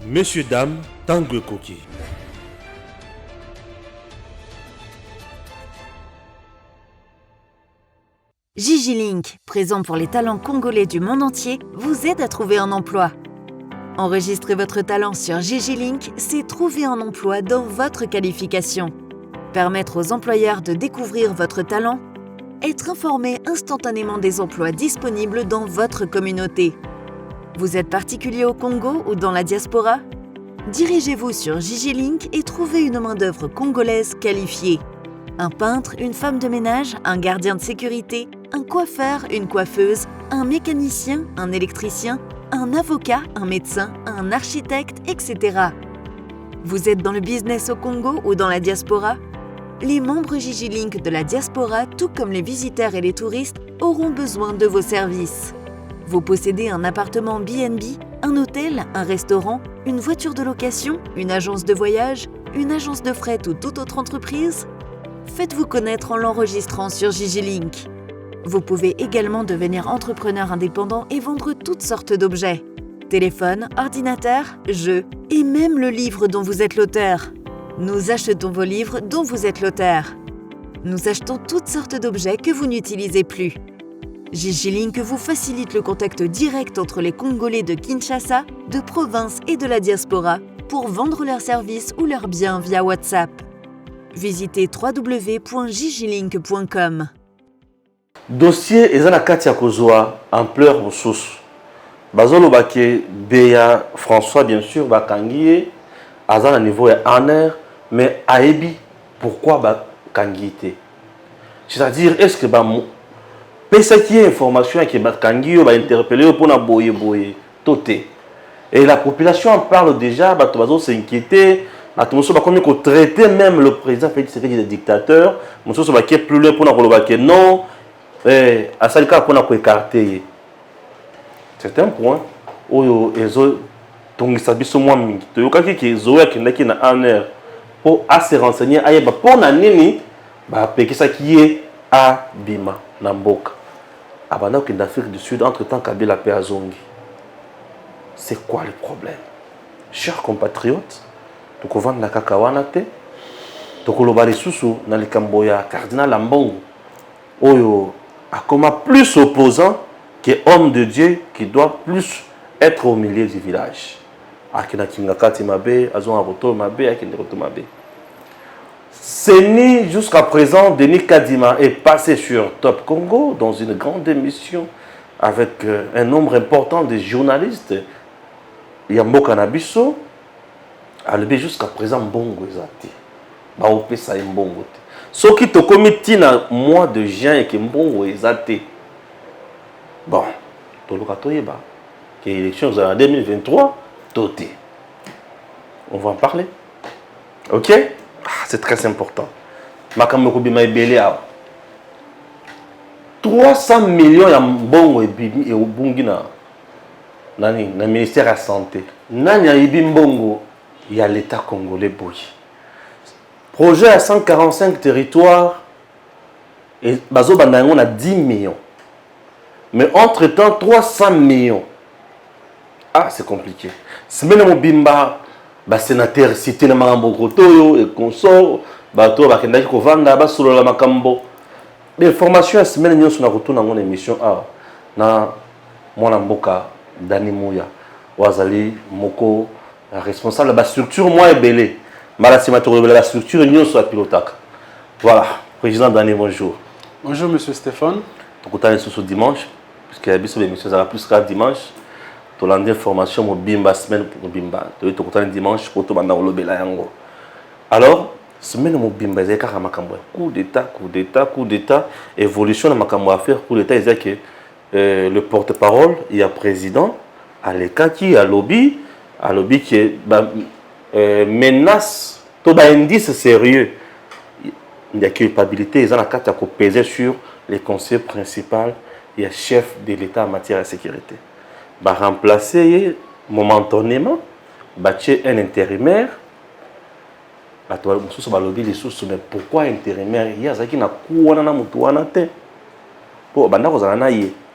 Messieurs, dames, tango ekoki. Gigi Link, présent pour les talents congolais du monde entier, vous aide à trouver un emploi. Enregistrer votre talent sur Gigi Link, c'est trouver un emploi dans votre qualification. Permettre aux employeurs de découvrir votre talent. Être informé instantanément des emplois disponibles dans votre communauté. Vous êtes particulier au Congo ou dans la diaspora? Dirigez-vous sur Gigi Link et trouvez une main-d'œuvre congolaise qualifiée. Un peintre, une femme de ménage, un gardien de sécurité, un coiffeur, une coiffeuse, un mécanicien, un électricien, un avocat, un médecin, un architecte, etc. Vous êtes dans le business au Congo ou dans la diaspora? Les membres Gigi Link de la diaspora, tout comme les visiteurs et les touristes, auront besoin de vos services. Vous possédez un appartement B&B, un hôtel, un restaurant, une voiture de location, une agence de voyage, une agence de fret ou toute autre entreprise? Faites-vous connaître en l'enregistrant sur Gigi Link. Vous pouvez également devenir entrepreneur indépendant et vendre toutes sortes d'objets. Téléphone, ordinateur, jeux et même le livre dont vous êtes l'auteur. Nous achetons vos livres dont vous êtes l'auteur. Nous achetons toutes sortes d'objets que vous n'utilisez plus. Gigi Link vous facilite le contact direct entre les Congolais de Kinshasa, de province et de la diaspora pour vendre leurs services ou leurs biens via WhatsApp. Visitez www.gigilink.com. Dossier eza na kati ya kozwa ampleur mosusu. Bazoloba ke Beya François bien sûr bakangi ye aza na niveau ya honneur mais ayebi pourquoi bakangi te. C'est-à-dire est-ce que pesa qui est information que bakangi yo ba interpeller pour na boye toté. Et la population en parle déjà, bato bazo s'inquiéter. Attention, comme il faut traiter même le président Félix Tshisekedi de dictateur. Monsieur so baké plus loin pour na koloba ke non. À ça le cas pour na ko écarter. C'est un point oyo ezo tongisa biso mwa mingi. To yokaki ke ezo ya kindaki na honneur pour à se renseigner ayeba pour na nini ba pekisa ki est à bima na mboka. Abana ko d'Afrique du Sud entre-temps Kabila pe azongi. C'est quoi le problème? Chers compatriotes, tu vendre la kakawana te, tu koloba lisusu na likambo ya cardinal Ambongo. Oyo akoma plus opposant que homme de Dieu qui doit plus être au milieu du village. Akina kingakati mabe, azon aroto mabe, akina roto mabe. Seni jusqu'à présent, Denis Kadima est passé sur Top Congo dans une grande émission avec un nombre important de journalistes. Yambo Kanabiso, alebe jusqu'à présent Mbongo ezati. Ba opesa Mbongo te. Ce qui te commis na mois de juin et que Mbongo ezati. Bon, toloka toyeba que l'élection en 2023 toté. On va en parler. OK? C'est très important. Makamoko bima ebele awa. 300 millions ya Mbongo et obungi na ministère de la Santé. Nani a ibi Mbongo, il y a l'État congolais boui. Projet à 145 territoires et bazo bandango a 10 millions. Mais entre-temps 300 millions. Ah, c'est compliqué. C'est même mon bimba sénateur cité na makambo kotoyo et consort bato bakendaki kovanda basolo la makambo. L'information à semaine nyonso na retourna mon émission na mwana mboka Dani Mouya, Wazali, Moko, responsable de la structure, moi et Belé. Malassimato, la structure, union sur la pilotac. Voilà, président Dani, bonjour. Bonjour, monsieur Stéphane. Donc, on est ce dimanche, puisque la émission sera plus qu'à dimanche. Tu as l'information, mon bimba, semaine pour bimba. Tu as dimanche, pour tout le monde, alors, semaine, mon bimba, il y a coup d'état, évolution de ma affaire, coup d'état, il y a que. Le porte-parole, il y a président, Aleka qui a lobby qui est menace, tout indice sérieux. Il y a culpabilité, ils ont la carte à peser sur les conseils principaux et chef de l'État en matière de sécurité. Bah remplacer momentanément, un intérimaire. Mais pourquoi intérimaire? Il y a qui n'a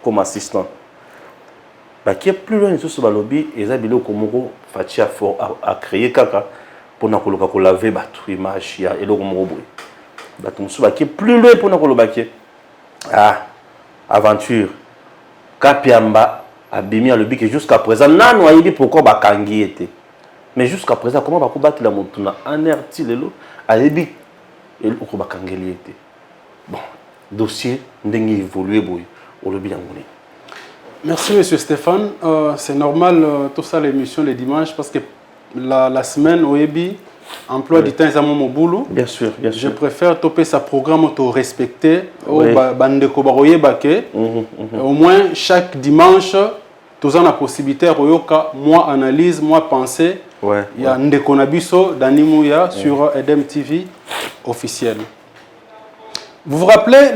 comme assistant. qui est plus loin de tout ce balobi et ça bilo komoko Fachi a créé kaka pour na koloka ko laver batu image ya eloko moko boy batu musu qui est plus loin pour na koloba ki aventure kapiamba abimi a lobi que jusqu'à présent nanu ayebi pourquoi bakangi était mais jusqu'à présent comment ba ko batila mutuna anerti lelo ayebi eloko bakangeli était bon dossier ndenge évoluer boy au lobi yangoni. Merci, Monsieur Stéphane. C'est normal, tout ça, l'émission les dimanches, parce que la semaine, au EBI, emploi du temps, c'est mon boulot. Bien sûr, bien sûr. Je préfère toper sa programme, auto respecter. Au moins, chaque dimanche, tous en la possibilité, moi analyse, moi penser. Il y a Ndekonabiso, Danimouya, sur Edem TV officiel. Vous vous rappelez,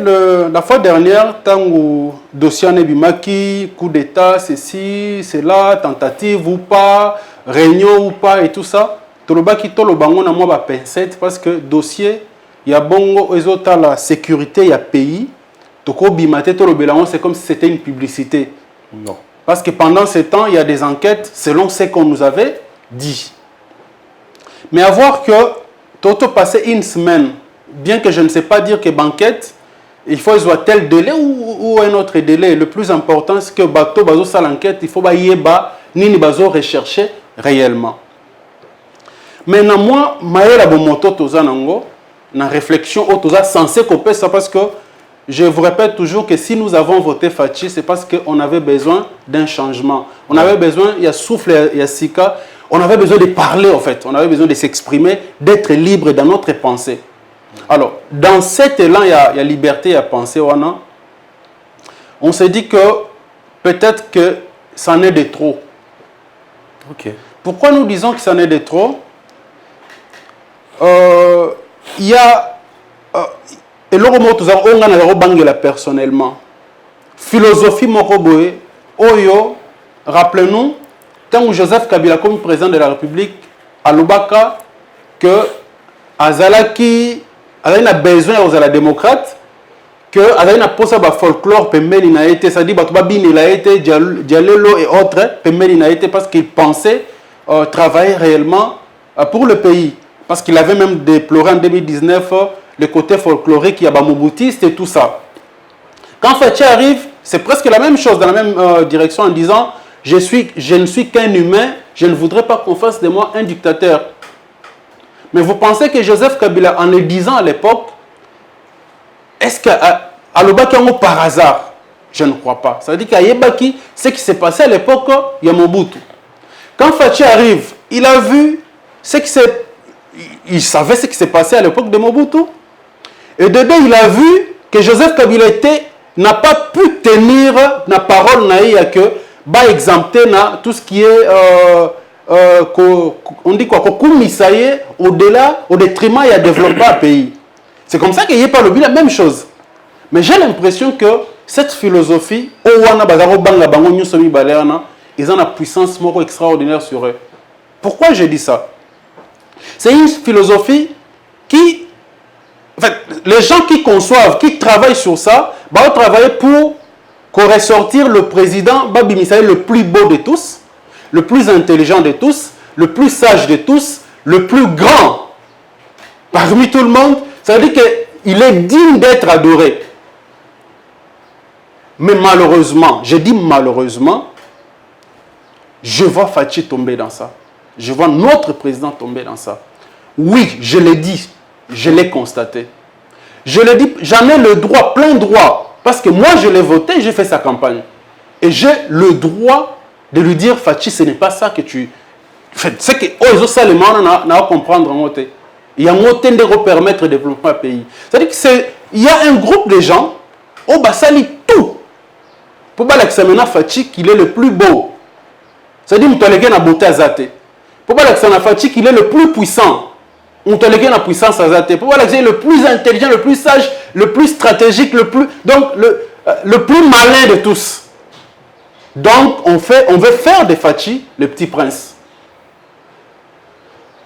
la fois dernière, tant que dossier Nebimaki, coup d'État, ceci, cela, tentative ou pas, réunion ou pas et tout ça, Tolobaki Tolobango n'a moi pincette parce que dossier, il y a bongo, la sécurité, il y a pays, Toko Bimate Tolobelango, c'est comme si c'était une publicité. Non. Parce que pendant ce temps, il y a des enquêtes selon ce qu'on nous avait dit. Mais à voir que Toto passait une semaine. Bien que je ne sais pas dire que banquette, il faut soit tel délai ou un autre délai. Le plus important, c'est que bateau bazo sa l'enquête, il faut yeba ni bazo rechercher réellement. Maintenant moi, maëla bomoto toza nango, na réflexion toza censé couper ça parce que je vous répète toujours que si nous avons voté Fachi, c'est parce qu'on avait besoin d'un changement. On avait besoin, il y a souffle, il y a sika, on avait besoin de parler en fait, on avait besoin de s'exprimer, d'être libre dans notre pensée. Alors, dans cet élan, il y a liberté à penser. On s'est dit que peut-être que c'en est de trop. Ok. Pourquoi nous disons que c'en est de trop? Il y a... Et là, personnellement. Philosophie Moroboé, Oyo, rappelez-nous, quand Joseph Kabila, comme président de la République, à Lubaka, que Azalaki... Il a besoin aux démocrates que il a posé le folklore pemeli na été, c'est-à-dire Batubabine il a été Dialelo et autres pemeli na été parce qu'il pensait travailler réellement pour le pays, parce qu'il avait même déploré en 2019 le côté folklorique, il y a bamoboutiste et tout ça. Quand Fachi arrive, c'est presque la même chose dans la même direction en disant je ne suis qu'un humain, je ne voudrais pas qu'on fasse de moi un dictateur. Mais vous pensez que Joseph Kabila, en le disant à l'époque, est-ce qu'à Lobaki par hasard? Je ne crois pas. Ça veut dire qu'à Yebaki, ce qui s'est passé à l'époque, il y a Mobutu. Quand Fachi arrive, il a vu ce qui s'est... Il savait ce qui s'est passé à l'époque de Mobutu. Et dedans, il a vu que Joseph Kabila n'a pas pu tenir la parole naïa que, bah, exempter tout ce qui est... on dit quoi, au-delà, au détriment, il y a développé un pays. C'est comme ça qu'il n'y a pas la même chose. Mais j'ai l'impression que cette philosophie, ils ont une puissance extraordinaire sur eux. Pourquoi je dis ça? C'est une philosophie qui... En fait, les gens qui conçoivent, qui travaillent sur ça, vont travailler pour ressortir le président Babi Misaï le plus beau de tous, le plus intelligent de tous, le plus sage de tous, le plus grand parmi tout le monde. Ça veut dire qu'il est digne d'être adoré. Mais malheureusement, je dis malheureusement, je vois Fachi tomber dans ça. Je vois notre président tomber dans ça. Oui, je l'ai dit, je l'ai constaté. Je l'ai dit, j'en ai le droit, plein droit. Parce que moi, je l'ai voté, j'ai fait sa campagne. Et j'ai le droit de lui dire, Fachi, ce n'est pas ça que tu... C'est que, oh, ils ont ça, les gens n'ont comprendre en côté. Il y a un côté de permettre de développer un pays. C'est-à-dire qu'il y a un groupe de gens, oh, bah, ça lit tout. Pour pas l'examiner Fachi, qu'il est le plus beau. C'est-à-dire, que tu as la beauté à Zate. Pour pas l'examiner Fachi, qu'il est le plus puissant. On te lègue la puissance à Zate. Pour pas l'examiner le plus intelligent, le plus sage, le plus stratégique, le plus... Donc, le plus malin de tous. Donc, on veut faire de Fachi le petit prince.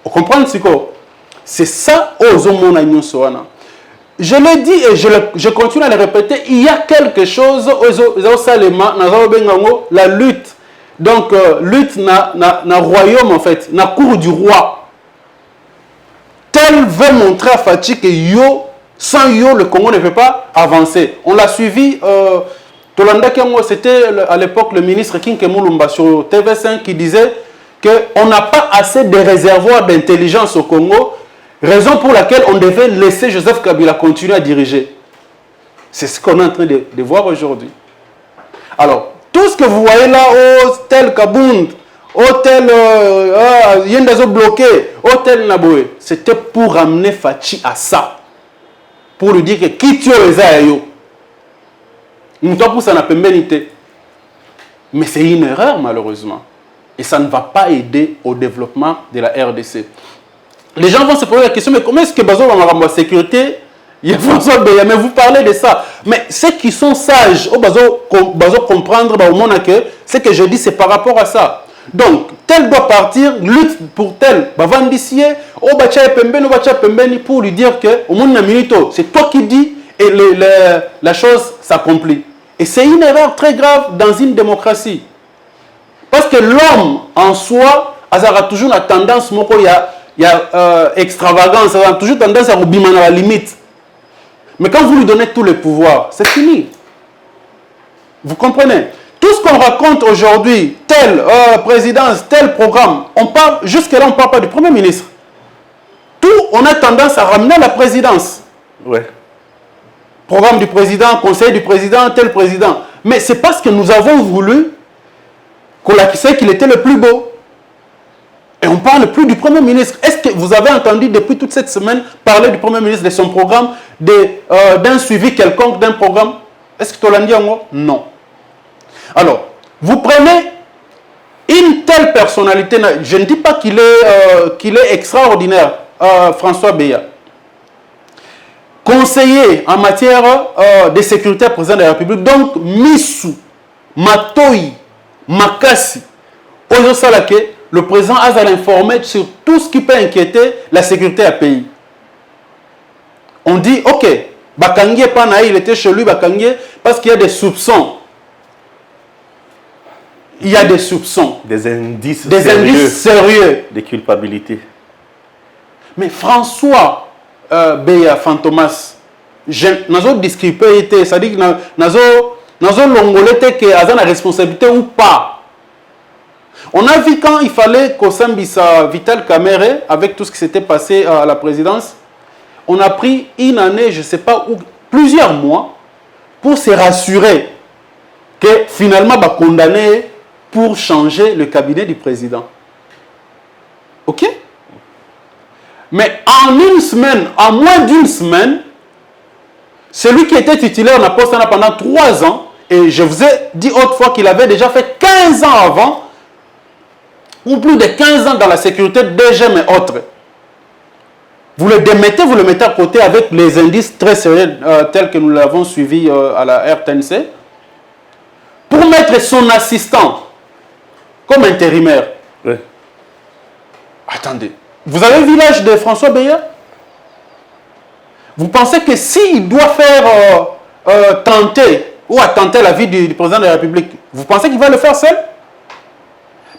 Vous comprenez ce que c'est ça, je l'ai dit et je continue à le répéter, il y a quelque chose, la lutte donc lutte na royaume en fait, na cour du roi. Tel veut montrer à Fachi que yo, sans yo, le Congo ne peut pas avancer. On l'a suivi, c'était à l'époque le ministre Kinke Moulumba sur TV5 qui disait qu'on n'a pas assez de réservoirs d'intelligence au Congo, raison pour laquelle on devait laisser Joseph Kabila continuer à diriger. C'est ce qu'on est en train de voir aujourd'hui. Alors, tout ce que vous voyez là, oh, tel Kabound, oh, tel Yendazo bloqué, oh, tel Naboé, c'était pour ramener Fachi à ça. Pour lui dire que qui tue les aïeux. Nous pour ça n'a pas mérité. Mais c'est une erreur, malheureusement. Et ça ne va pas aider au développement de la RDC. Les gens vont se poser la question, mais comment est-ce que Bazo va m'avoir sécurité? Il y a François Beya, mais vous parlez de ça. Mais ceux qui sont sages, Bazo comprendre, ce que je dis, c'est par rapport à ça. Donc, tel doit partir, lutte pour tel, Bavandissier, pour lui dire que, au monde minito, c'est toi qui dis, et la chose s'accomplit. Et c'est une erreur très grave dans une démocratie. Parce que l'homme en soi, il a toujours la tendance, il y a extravagance, il a toujours tendance à roubimer à la limite. Mais quand vous lui donnez tous les pouvoirs, c'est fini. Vous comprenez? Tout ce qu'on raconte aujourd'hui, telle présidence, tel programme, on parle, jusque-là, on ne parle pas du Premier ministre. Tout, on a tendance à ramener la présidence. Ouais. Programme du président, conseil du président, tel président. Mais c'est parce que nous avons voulu qu'on sait qu'il était le plus beau. Et on ne parle plus du Premier ministre. Est-ce que vous avez entendu depuis toute cette semaine parler du Premier ministre, de son programme, d'un suivi quelconque d'un programme? Est-ce que tu l'as dit en moi? Non. Alors, vous prenez une telle personnalité, je ne dis pas qu'il est extraordinaire, François Beya. Conseiller en matière de sécurité président de la République, donc Missou, Matoyi, Makassi, Ozosalake, le président a informé sur tout ce qui peut inquiéter la sécurité à pays. On dit, ok, Bakangé Panaï, il était chez lui, Bakangé, parce qu'il y a des soupçons. Il y a des soupçons. Des indices sérieux. De culpabilité. Mais François Beya Fantomas, nazo discrépé, c'est-à-dire que nazo longolete que a la responsabilité ou pas. On a vu quand il fallait qu'Osambisa Vital Kamere, avec tout ce qui s'était passé à la présidence, on a pris une année, je ne sais pas où, plusieurs mois, pour se rassurer que finalement, va condamner pour changer le cabinet du président. Ok? Mais en une semaine, en moins d'une semaine, celui qui était titulaire n'a pas pendant 3 ans, et je vous ai dit autrefois qu'il avait déjà fait 15 ans avant, ou plus de 15 ans dans la sécurité DGM et autres. Vous le démettez, vous le mettez à côté avec les indices très sérieux tels que nous l'avons suivi à la RTNC, pour mettre son assistant comme intérimaire. Oui. Attendez, vous avez vu l'âge de François Beya? Vous pensez que s'il doit faire tenter ou attenter la vie du président de la République, vous pensez qu'il va le faire seul?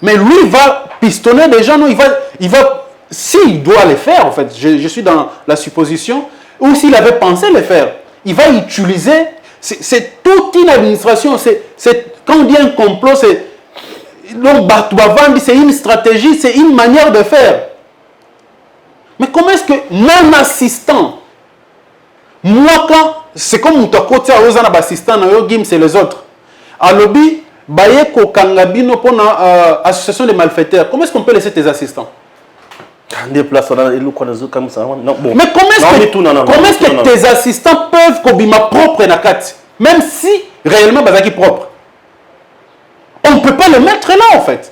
Mais lui, il va pistonner des gens, non, il va s'il doit le faire, en fait, je suis dans la supposition, ou s'il avait pensé le faire, il va utiliser, c'est toute une administration, quand on dit un complot, c'est une stratégie, c'est une manière de faire. Mais comment est-ce que mon assistant, moi quand, c'est comme mon côté à Ozana assistant, c'est les autres, à lobby, Bayeko Kangabino pour l'association des malfaiteurs, comment est-ce qu'on peut laisser tes assistants? Mais comment est-ce que tes assistants peuvent kobima propre nakati, même si réellement bazaki propre? On ne peut pas le mettre là en fait.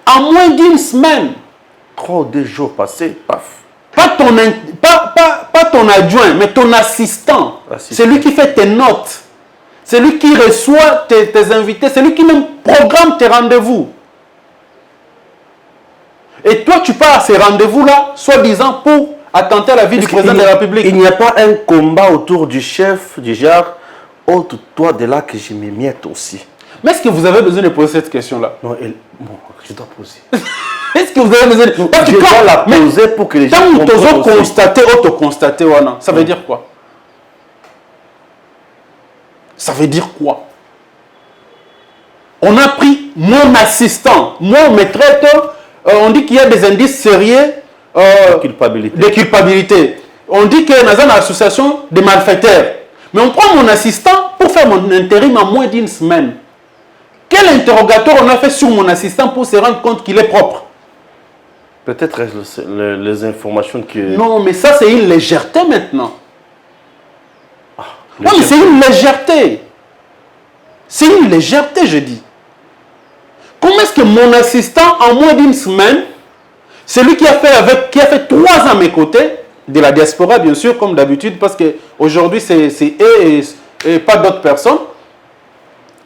En moins d'une semaine. 3 ou 2 jours passés, paf. Pas ton adjoint, mais ton assistant. C'est lui qui fait tes notes. C'est lui qui reçoit tes invités. C'est lui qui même programme tes rendez-vous. Et toi, tu pars à ces rendez-vous-là, soi-disant pour attenter à la vie du président de la République. Il n'y a pas un combat autour du chef, du genre, oh, toi de là que je me miette aussi. Mais est-ce que vous avez besoin de poser cette question-là? Non, bon, je dois poser. Est-ce que vous avez besoin de... Je dois la poser pour que les gens comprennent comprennent aussi. Auto-constater, ça veut dire quoi? Ça veut dire quoi? On a pris mon assistant. Moi, on me traite, on dit qu'il y a des indices sérieux de culpabilité. On dit qu'il y a une association de malfaiteurs. Mais on prend mon assistant pour faire mon intérim en moins d'une semaine. Quel interrogatoire on a fait sur mon assistant pour se rendre compte qu'il est propre? Peut-être les informations que... Non, mais ça, c'est une légèreté maintenant. Oui, mais c'est une légèreté. C'est une légèreté, je dis. Comment est-ce que mon assistant, en moins d'une semaine, celui qui a fait 3 ans à mes côtés, de la diaspora, bien sûr, comme d'habitude, parce qu'aujourd'hui, c'est eux et pas d'autres personnes,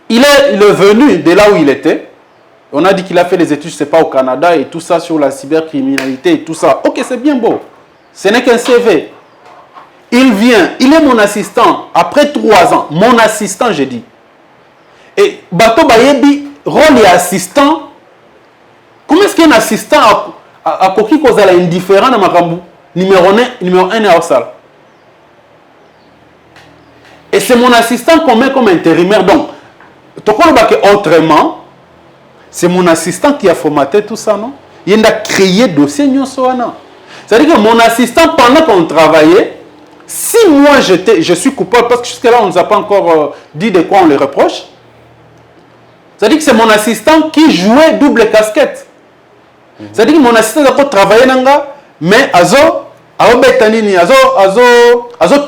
il est venu de là où il était. On a dit qu'il a fait des études, je ne sais pas, au Canada et tout ça, sur la cybercriminalité et tout ça. Ok, c'est bien beau. Ce n'est qu'un CV. Il vient, il est mon assistant, après 3 ans. Mon assistant, j'ai dit. Et Bato Bayebi, rôle et assistant. Comment est-ce qu'un assistant a coquille cause à l'indifférent dans Makambu? Numéro 1 est au salle. Et c'est mon assistant qu'on met comme intérimaire. Donc, autrement, c'est mon assistant qui a formaté tout ça, non? Il a créé le dossier. C'est-à-dire que mon assistant, pendant qu'on travaillait, si moi je suis coupable, parce que jusque-là, on ne nous a pas encore dit de quoi on les reproche, c'est-à-dire que c'est mon assistant qui jouait double casquette. C'est-à-dire que mon assistant a travaillé mais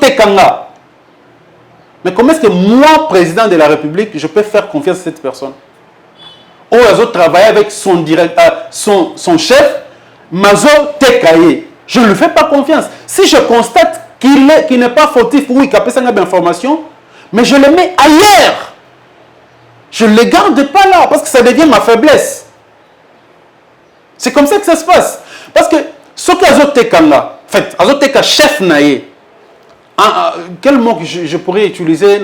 tekanga. Mais comment est-ce que moi, président de la République, je peux faire confiance à cette personne? Ou azo travailler avec son chef, mazo tekaye. Je ne lui fais pas confiance. Si je constate qu'il n'est pas fautif, oui, qu'il a pas d'informations, mais je le mets ailleurs. Je ne le garde pas là, parce que ça devient ma faiblesse. C'est comme ça que ça se passe. Parce que ce qu'Azoteka, en fait, Azoteka chef naïe, quel mot que je pourrais utiliser?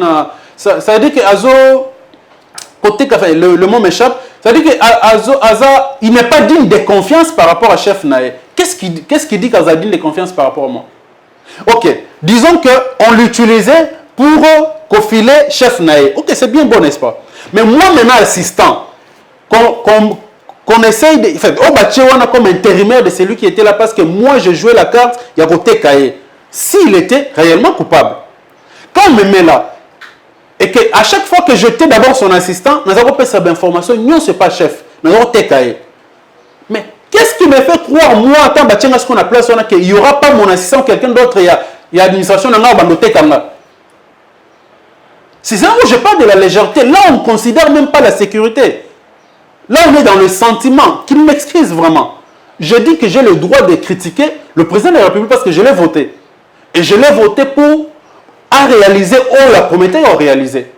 Ça veut dire que le mot m'échappe. Ça veut dire que Aza, il n'est pas digne de confiance par rapport à chef naïe. Qu'est-ce qui dit qu'Aza est digne de confiance par rapport à moi? Ok, disons qu'on l'utilisait pour confiler chef naïe. Ok, c'est bien bon, n'est-ce pas? Mais moi, maintenant, assistant, qu'on essaye de... En fait, on a comme intérimaire de celui qui était là parce que moi, je jouais la carte, il y a côté cahier. S'il était réellement coupable. Quand on me met là, et qu'à chaque fois que j'étais d'abord son assistant, nous avons fait cette information, nous, ce n'est pas chef. Nous avons été cahier. Mais qu'est-ce qui me fait croire, moi, en tant que ce qu'on a placé, qu'il n'y aura pas mon assistant, quelqu'un d'autre, il y a l'administration, c'est ça où je parle de la légèreté. Là, on ne considère même pas la sécurité. Là, on est dans le sentiment qui m'excuse vraiment. Je dis que j'ai le droit de critiquer le président de la République parce que je l'ai voté. Et je l'ai voté pour réaliser ou la promettait à réaliser.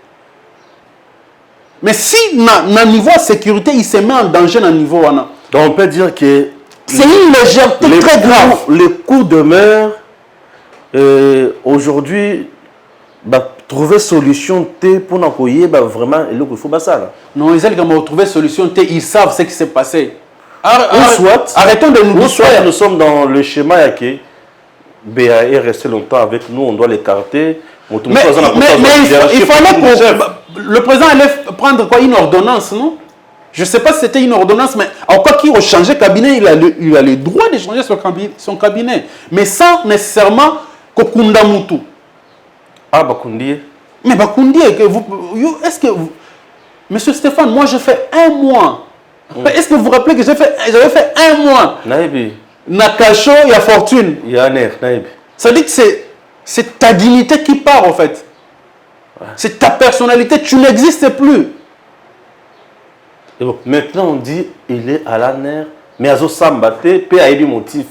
Mais si, dans niveau sécurité, il se met en danger dans le niveau. Donc, on peut dire que c'est une légèreté très grave. Les coups demeurent. Aujourd'hui, trouver solution pour n'envoyer vraiment il faut ça. Non, ils ont trouvé solution ils savent ce qui s'est passé. Arrêtons de nous distraire. Nous sommes dans le schéma que BA est resté longtemps avec nous, on doit l'écarter. Mais il fallait que le président allait prendre quoi, une ordonnance, non? Je ne sais pas si c'était une ordonnance, mais en quoi qu'il a changé cabinet, il a le droit de changer son cabinet. Mais sans nécessairement Kokunda Moutou. Ah, Bakundi. Mais Bakundi, est-ce que vous... Monsieur Stéphane, moi je fais 1 mois. Est-ce que vous vous rappelez que j'avais fait 1 mois? Naïbi. Nakacho, il y a fortune. Il y a un air, Naïbi. Ça dit que c'est ta dignité qui part en fait. Ouais. C'est ta personnalité, tu n'existes plus. Et bon, maintenant on dit il est à la nerf, mais Azo Sambate, peut avoir motif.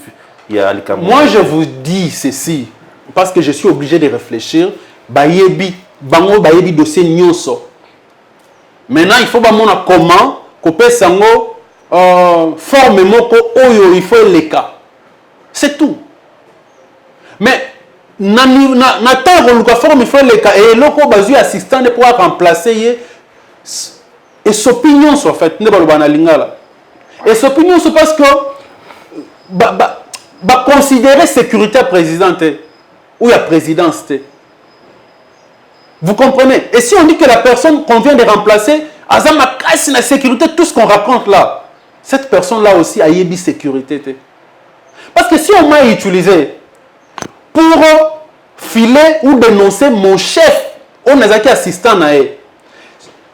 Moi je vous dis ceci, parce que je suis obligé de réfléchir. Bayebi dossier nyonso. Maintenant il faut voir comment couper sango forme moko oyo il faut les cas. C'est tout. Mais na temps forme il faut les cas et loko bazu assistant de pouvoir remplacer et son opinion en fait ne ba na lingala et son opinion c'est parce que considérer sécurité présidente ou la présidence. Vous comprenez? Et si on dit que la personne qu'on vient de remplacer a la sécurité, tout ce qu'on raconte là, cette personne là aussi a une sécurité. Parce que si on m'a utilisé pour filer ou dénoncer mon chef, on a été assistant na e.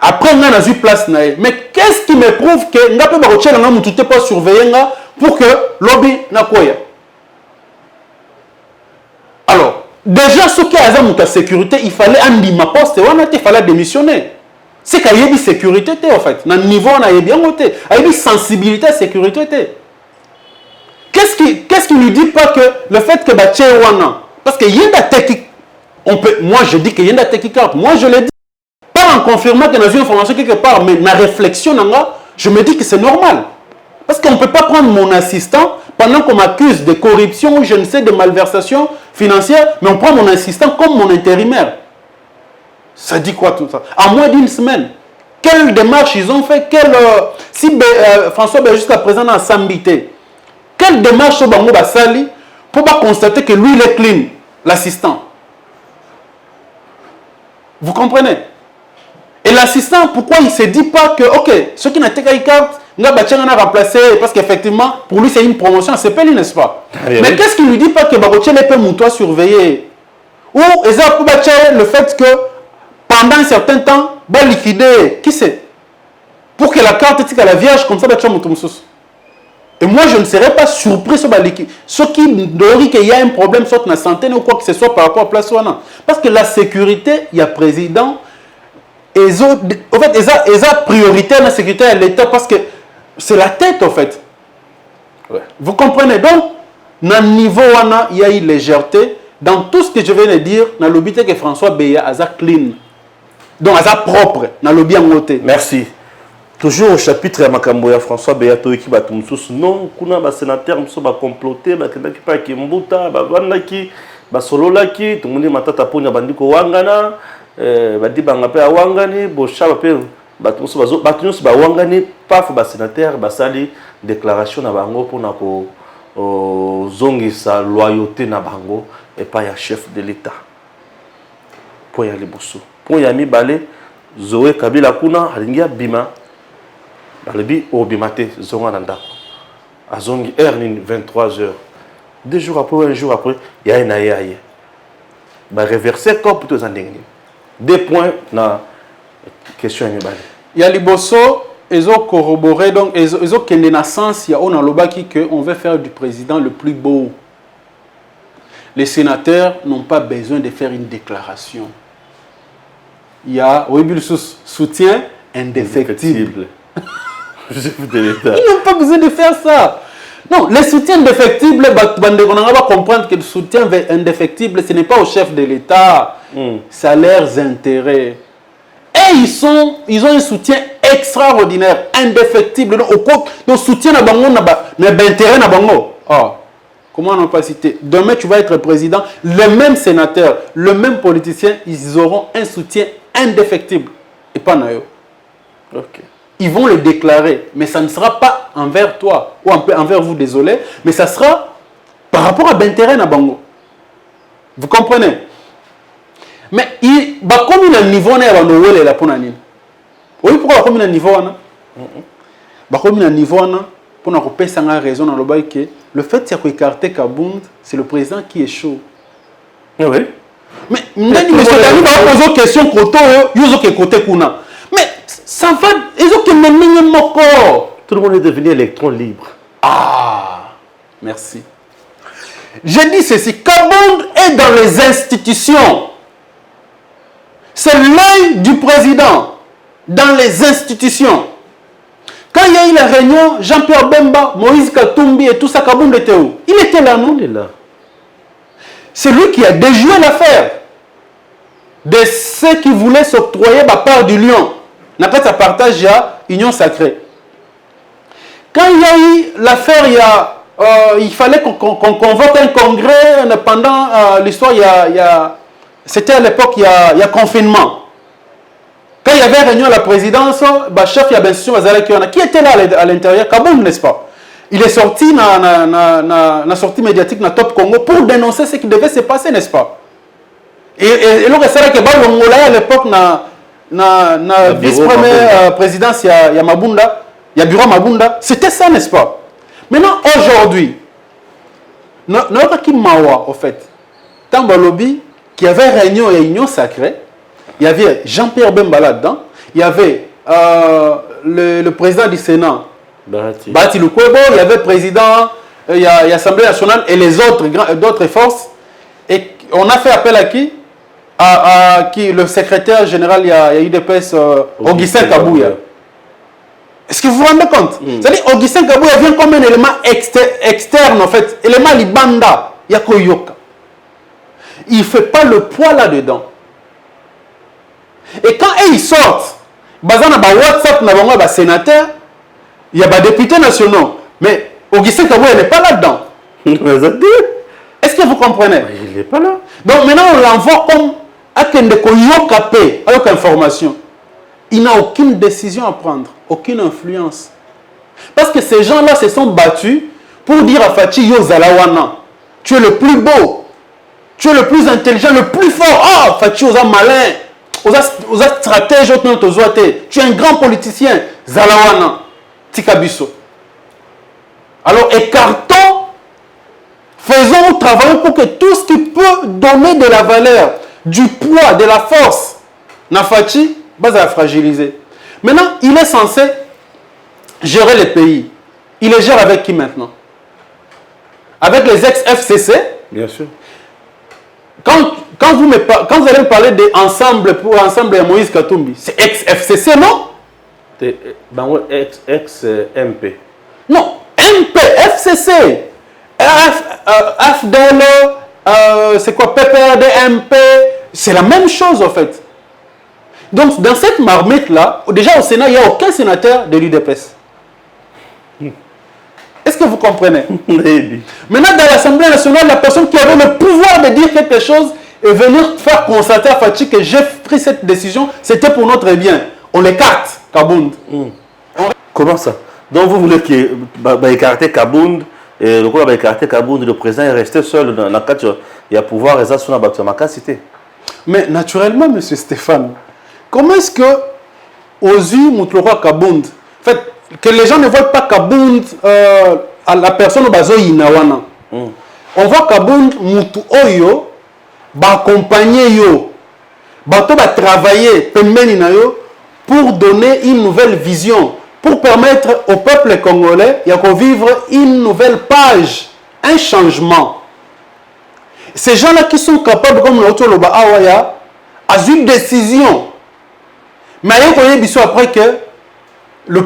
Après on a eu place na e. Mais qu'est-ce qui me prouve que nga pe ba rochela nga mutu te pas surveiller nga pour que lobby na koya? Alors, déjà, ce qui a la sécurité, il fallait un ma poste, il fallait démissionner. C'est qu'il y a une sécurité, en fait. Dans le niveau, on a bien noté. Il y a une sensibilité à la sécurité. Qu'est-ce qui ne dit pas que le fait que parce qu'il y a une technique, moi je dis qu'il y a une technique, moi je l'ai dit, pas en confirmant qu'il y a une information quelque part, mais ma réflexion, je me dis que c'est normal. Parce qu'on ne peut pas prendre mon assistant pendant qu'on m'accuse de corruption ou je ne sais, de malversation financière, mais on prend mon assistant comme mon intérimaire. Ça dit quoi tout ça? En moins d'une semaine. Quelle démarche ils ont fait? Si François jusqu'à présent a sambité, quelle démarche Bango Basali pour pas constater que lui il est clean, l'assistant? Vous comprenez? Et l'assistant, pourquoi il ne se dit pas que, ok, ceux qui n'ont pas de carte, on a remplacé, parce qu'effectivement, pour lui, c'est une promotion, c'est pas lui, n'est-ce pas? Mais qu'est-ce qui ne lui dit pas que Barotier n'est pas moutois surveiller? Ou le fait que, pendant un certain temps, va liquider, qui sait? Pour que la carte est à la vierge, comme ça, et moi, je ne serais pas surpris sur la liquide. Ce qui dit qu'il y a un problème, soit dans la santé ou quoi que ce soit par rapport à la place. Parce que la sécurité, il y a président. En fait, ils ont priorité à la sécurité à l'État parce que c'est la tête, en fait. Ouais. Vous comprenez? Donc, dans le niveau, il y a une légèreté. Dans tout ce que je viens de dire, dans le but que François Beya a clean. Donc, a propre. Dans le bien côté. Merci. Toujours au chapitre de Makamboya, François Beya Toiki Batumsus. Non, kuna ba sénateur mso ba comploter, ba kendaki pa kimbuta, ba vandaki, ba sololaki, tout le monde matata ponya bandiko wangana. Badi banga pe awangani bo shaba pe batunusu bazo batunusu ba wangani paf ba sénateur basali déclaration na bango pona ko zongisa loyauté na bango et pas ya chef de l'état po ya liboso po ya mibale Zoé Kabila kuna alingia bima balebi obimate zonga na ndako azongi ni 23h 2 jours après ou un jour après ya na yaye ba reverser corps pour tous en dernier. 2 points na question yebali. Ya liboso ils ont corroboré donc ils ont qu'une naissance il y a on a lobaki que on veut faire du président le plus beau. Les sénateurs n'ont pas besoin de faire une déclaration. Il y a soutien indéfectible. Ils n'ont pas besoin de faire ça. Non, les soutiens indéfectibles, on va comprendre que le soutien indéfectible, ce n'est pas au chef de l'État, c'est à leurs intérêts. Et ils ont un soutien extraordinaire, indéfectible. Donc, soutien à Bango, mais d'intérêt à Bango. Oh, comment on n'a pas cité? Demain, tu vas être président, les mêmes sénateurs, le même politicien, ils auront un soutien indéfectible. Et pas Nayo. Ok. Ils vont le déclarer, mais ça ne sera pas envers toi ou envers vous, désolé, mais ça sera par rapport à l'intérêt na bango. Vous comprenez? Mais il va comme un niveau na bango wele la ponani. Oui, pourquoi comme un niveau na? Ba comme un niveau na pour na repérer sa raison dans le bail que le fait c'est qu'écarter Kabound, c'est le président qui est chaud. Oui. Mais ndani monsieur Dani va poser question koto yo ke côté kuna. Mais ça va, ils ont que mon corps. Tout le monde est devenu électron libre. Ah, merci. Je dis ceci, Kabound est dans les institutions. C'est l'œil du président dans les institutions. Quand il y a eu la réunion, Jean-Pierre Bemba, Moïse Katumbi et tout ça, Kabound était où? Il était là, non? Il est là. C'est lui qui a déjoué l'affaire de ceux qui voulaient s'octroyer la part du lion. N'a pas de partage à Union Sacrée. Quand il y a eu l'affaire, il fallait qu'on convoque un congrès pendant l'histoire, c'était à l'époque, il y a confinement. Quand il y avait réunion à la présidence, le chef de l'institution qui était là à l'intérieur, Kabound, n'est-ce pas? Il est sorti dans la sortie médiatique dans Top Congo pour dénoncer ce qui devait se passer, n'est-ce pas? Et le reste, c'est que à l'époque, la vice-première présidence, il y a Mabunda, il y a Bureau Mabunda, c'était ça, n'est-ce pas? Maintenant, aujourd'hui, notre qui Mawa, en fait, tant lobby, qui avait réunion et union sacrée, il y avait Jean-Pierre Bemba là-dedans, il y avait le président du Sénat, Bati Lukwebo, il y avait le président, il y a l'Assemblée nationale et les d'autres forces. Et on a fait appel à qui? À qui? Le secrétaire général, il y a UDPS, Augustin Kabouya. Est-ce que vous vous rendez compte? C'est-à-dire Augustin Kabouya vient comme un élément externe, en fait, élément libanda, Yakoyoka. Il ne fait pas le poids là-dedans. Et quand ils sortent, bazana ba WhatsApp na bango ba sénateur, il y a des députés nationaux, mais Augustin Kabouya n'est pas là-dedans. Est-ce que vous comprenez? Il n'est pas là. Donc maintenant on l'envoie comme Akendeko Yokapé avec information. Il n'a aucune décision à prendre, aucune influence. Parce que ces gens-là se sont battus pour dire à Fachi Yo Zalawana, tu es le plus beau, tu es le plus intelligent, le plus fort. Ah, Fachi Oza malin, Oza stratège, tu es un grand politicien. Zalawana, Tikabiso. Alors écartons, faisons, travaillons pour que tout ce qui peut donner de la valeur, du poids, de la force, Nafachi, va la fragiliser. Maintenant, il est censé gérer les pays. Il les gère avec qui maintenant? Avec les ex-FCC? Bien sûr. Quand vous allez me parler d'ensemble pour ensemble Moïse Katumbi, c'est ex-FCC, non? Ex-MP. Non, MP, FCC, FDL, c'est quoi, PPRD, MP, c'est la même chose en fait. Donc dans cette marmite-là, déjà au Sénat, il n'y a aucun sénateur de l'UDPS. Est-ce que vous comprenez? Maintenant, dans l'Assemblée nationale, la personne qui avait le pouvoir de dire quelque chose et venir faire constater à Fachi que j'ai pris cette décision, c'était pour notre bien. On l'écarte, Kabound. Comment ça? Donc vous voulez écarter Kabound, et le coup écarter Kabound, le président est resté seul dans la carte, il y a pouvoir et ça sur la bâtiment ma capacité. Mais naturellement, M. Stéphane, comment est-ce que aux yeux Moutlora Kabound, en fait, que les gens ne voient pas Kabound à la personne Bazo Inawana. On voit Kabound Moutou Oyo, accompagner yo, bato ba travailler pembeni na yo pour donner une nouvelle vision, pour permettre au peuple congolais de vivre une nouvelle page, un changement. Ces gens-là qui sont capables, comme l'autre Loba Awaya, à une décision. Mais il y a après que le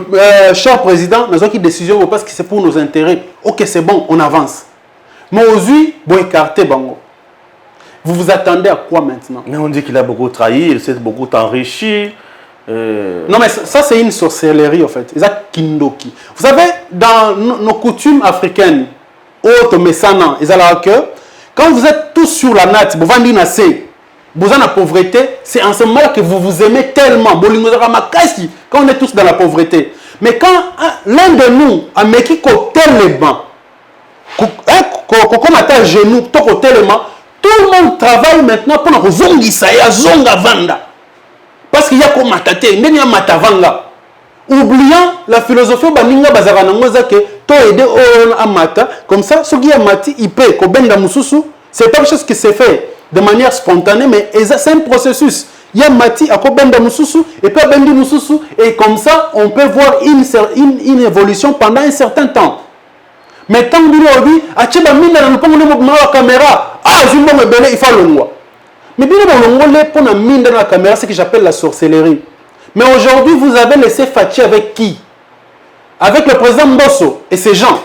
cher président n'a aucune décision parce que c'est pour nos intérêts. Ok, c'est bon, on avance. Mais aux yeux, bon écarté bango. Vous vous attendez à quoi maintenant? Mais on dit qu'il a beaucoup trahi, il s'est beaucoup enrichi. Non, mais ça, c'est une sorcellerie, en fait. Vous savez, dans nos coutumes africaines, quand vous êtes tous sur la natte, vous avez la pauvreté, c'est en ce moment-là que vous vous aimez tellement. Quand on est tous dans la pauvreté. Mais quand l'un de nous a mis côté les bancs, quand on a à genoux, tout le monde travaille maintenant pour nous zongisa et zonga vanda. Parce qu'il y a comme matate, il y a matavanga. Oubliant la philosophie baninga bazarana ngoza que to aider à mata comme ça ce qui a mati il peut ko benda mususu, c'est pas quelque chose qui se fait de manière spontanée mais c'est un processus. Il y a mati à ko benda mususu et pas bendi mususu et comme ça on peut voir une évolution pendant un certain temps. Mais tant que nous a tcheba minda na pongo na caméra ah zimbo mbele il faut longwa. Mais bien pour la mine dans la caméra, c'est ce que j'appelle la sorcellerie. Mais aujourd'hui, vous avez laissé Fachi avec qui? Avec le président Mbosso et ses gens.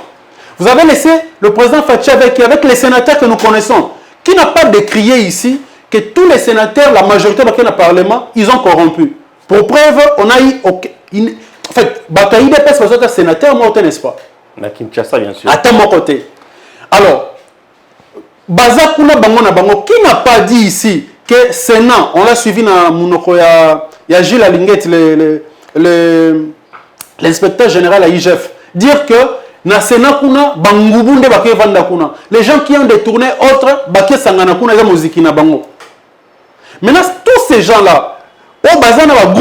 Vous avez laissé le président Fachi avec les sénateurs que nous connaissons. Qui n'a pas décrié ici que tous les sénateurs, la majorité dans le Parlement, ils ont corrompu. Pour preuve, on a eu... en fait, Bataï des personnes sénateurs, moi, n'est-ce pas? La Kinshasa, bien sûr. À mon côté. Alors, Baza Kuna Bango na Bango, qui n'a pas dit ici que Sénat, on l'a suivi dans Mounoko, il y a Gilles Alinguet, l'inspecteur général à IGF, dire que na Sénat kuna bangubunde baké vanda kuna. Les gens qui ont détourné autres baké sangana kuna ya muziki na bango. Maintenant tous ces gens-là, au bazana ba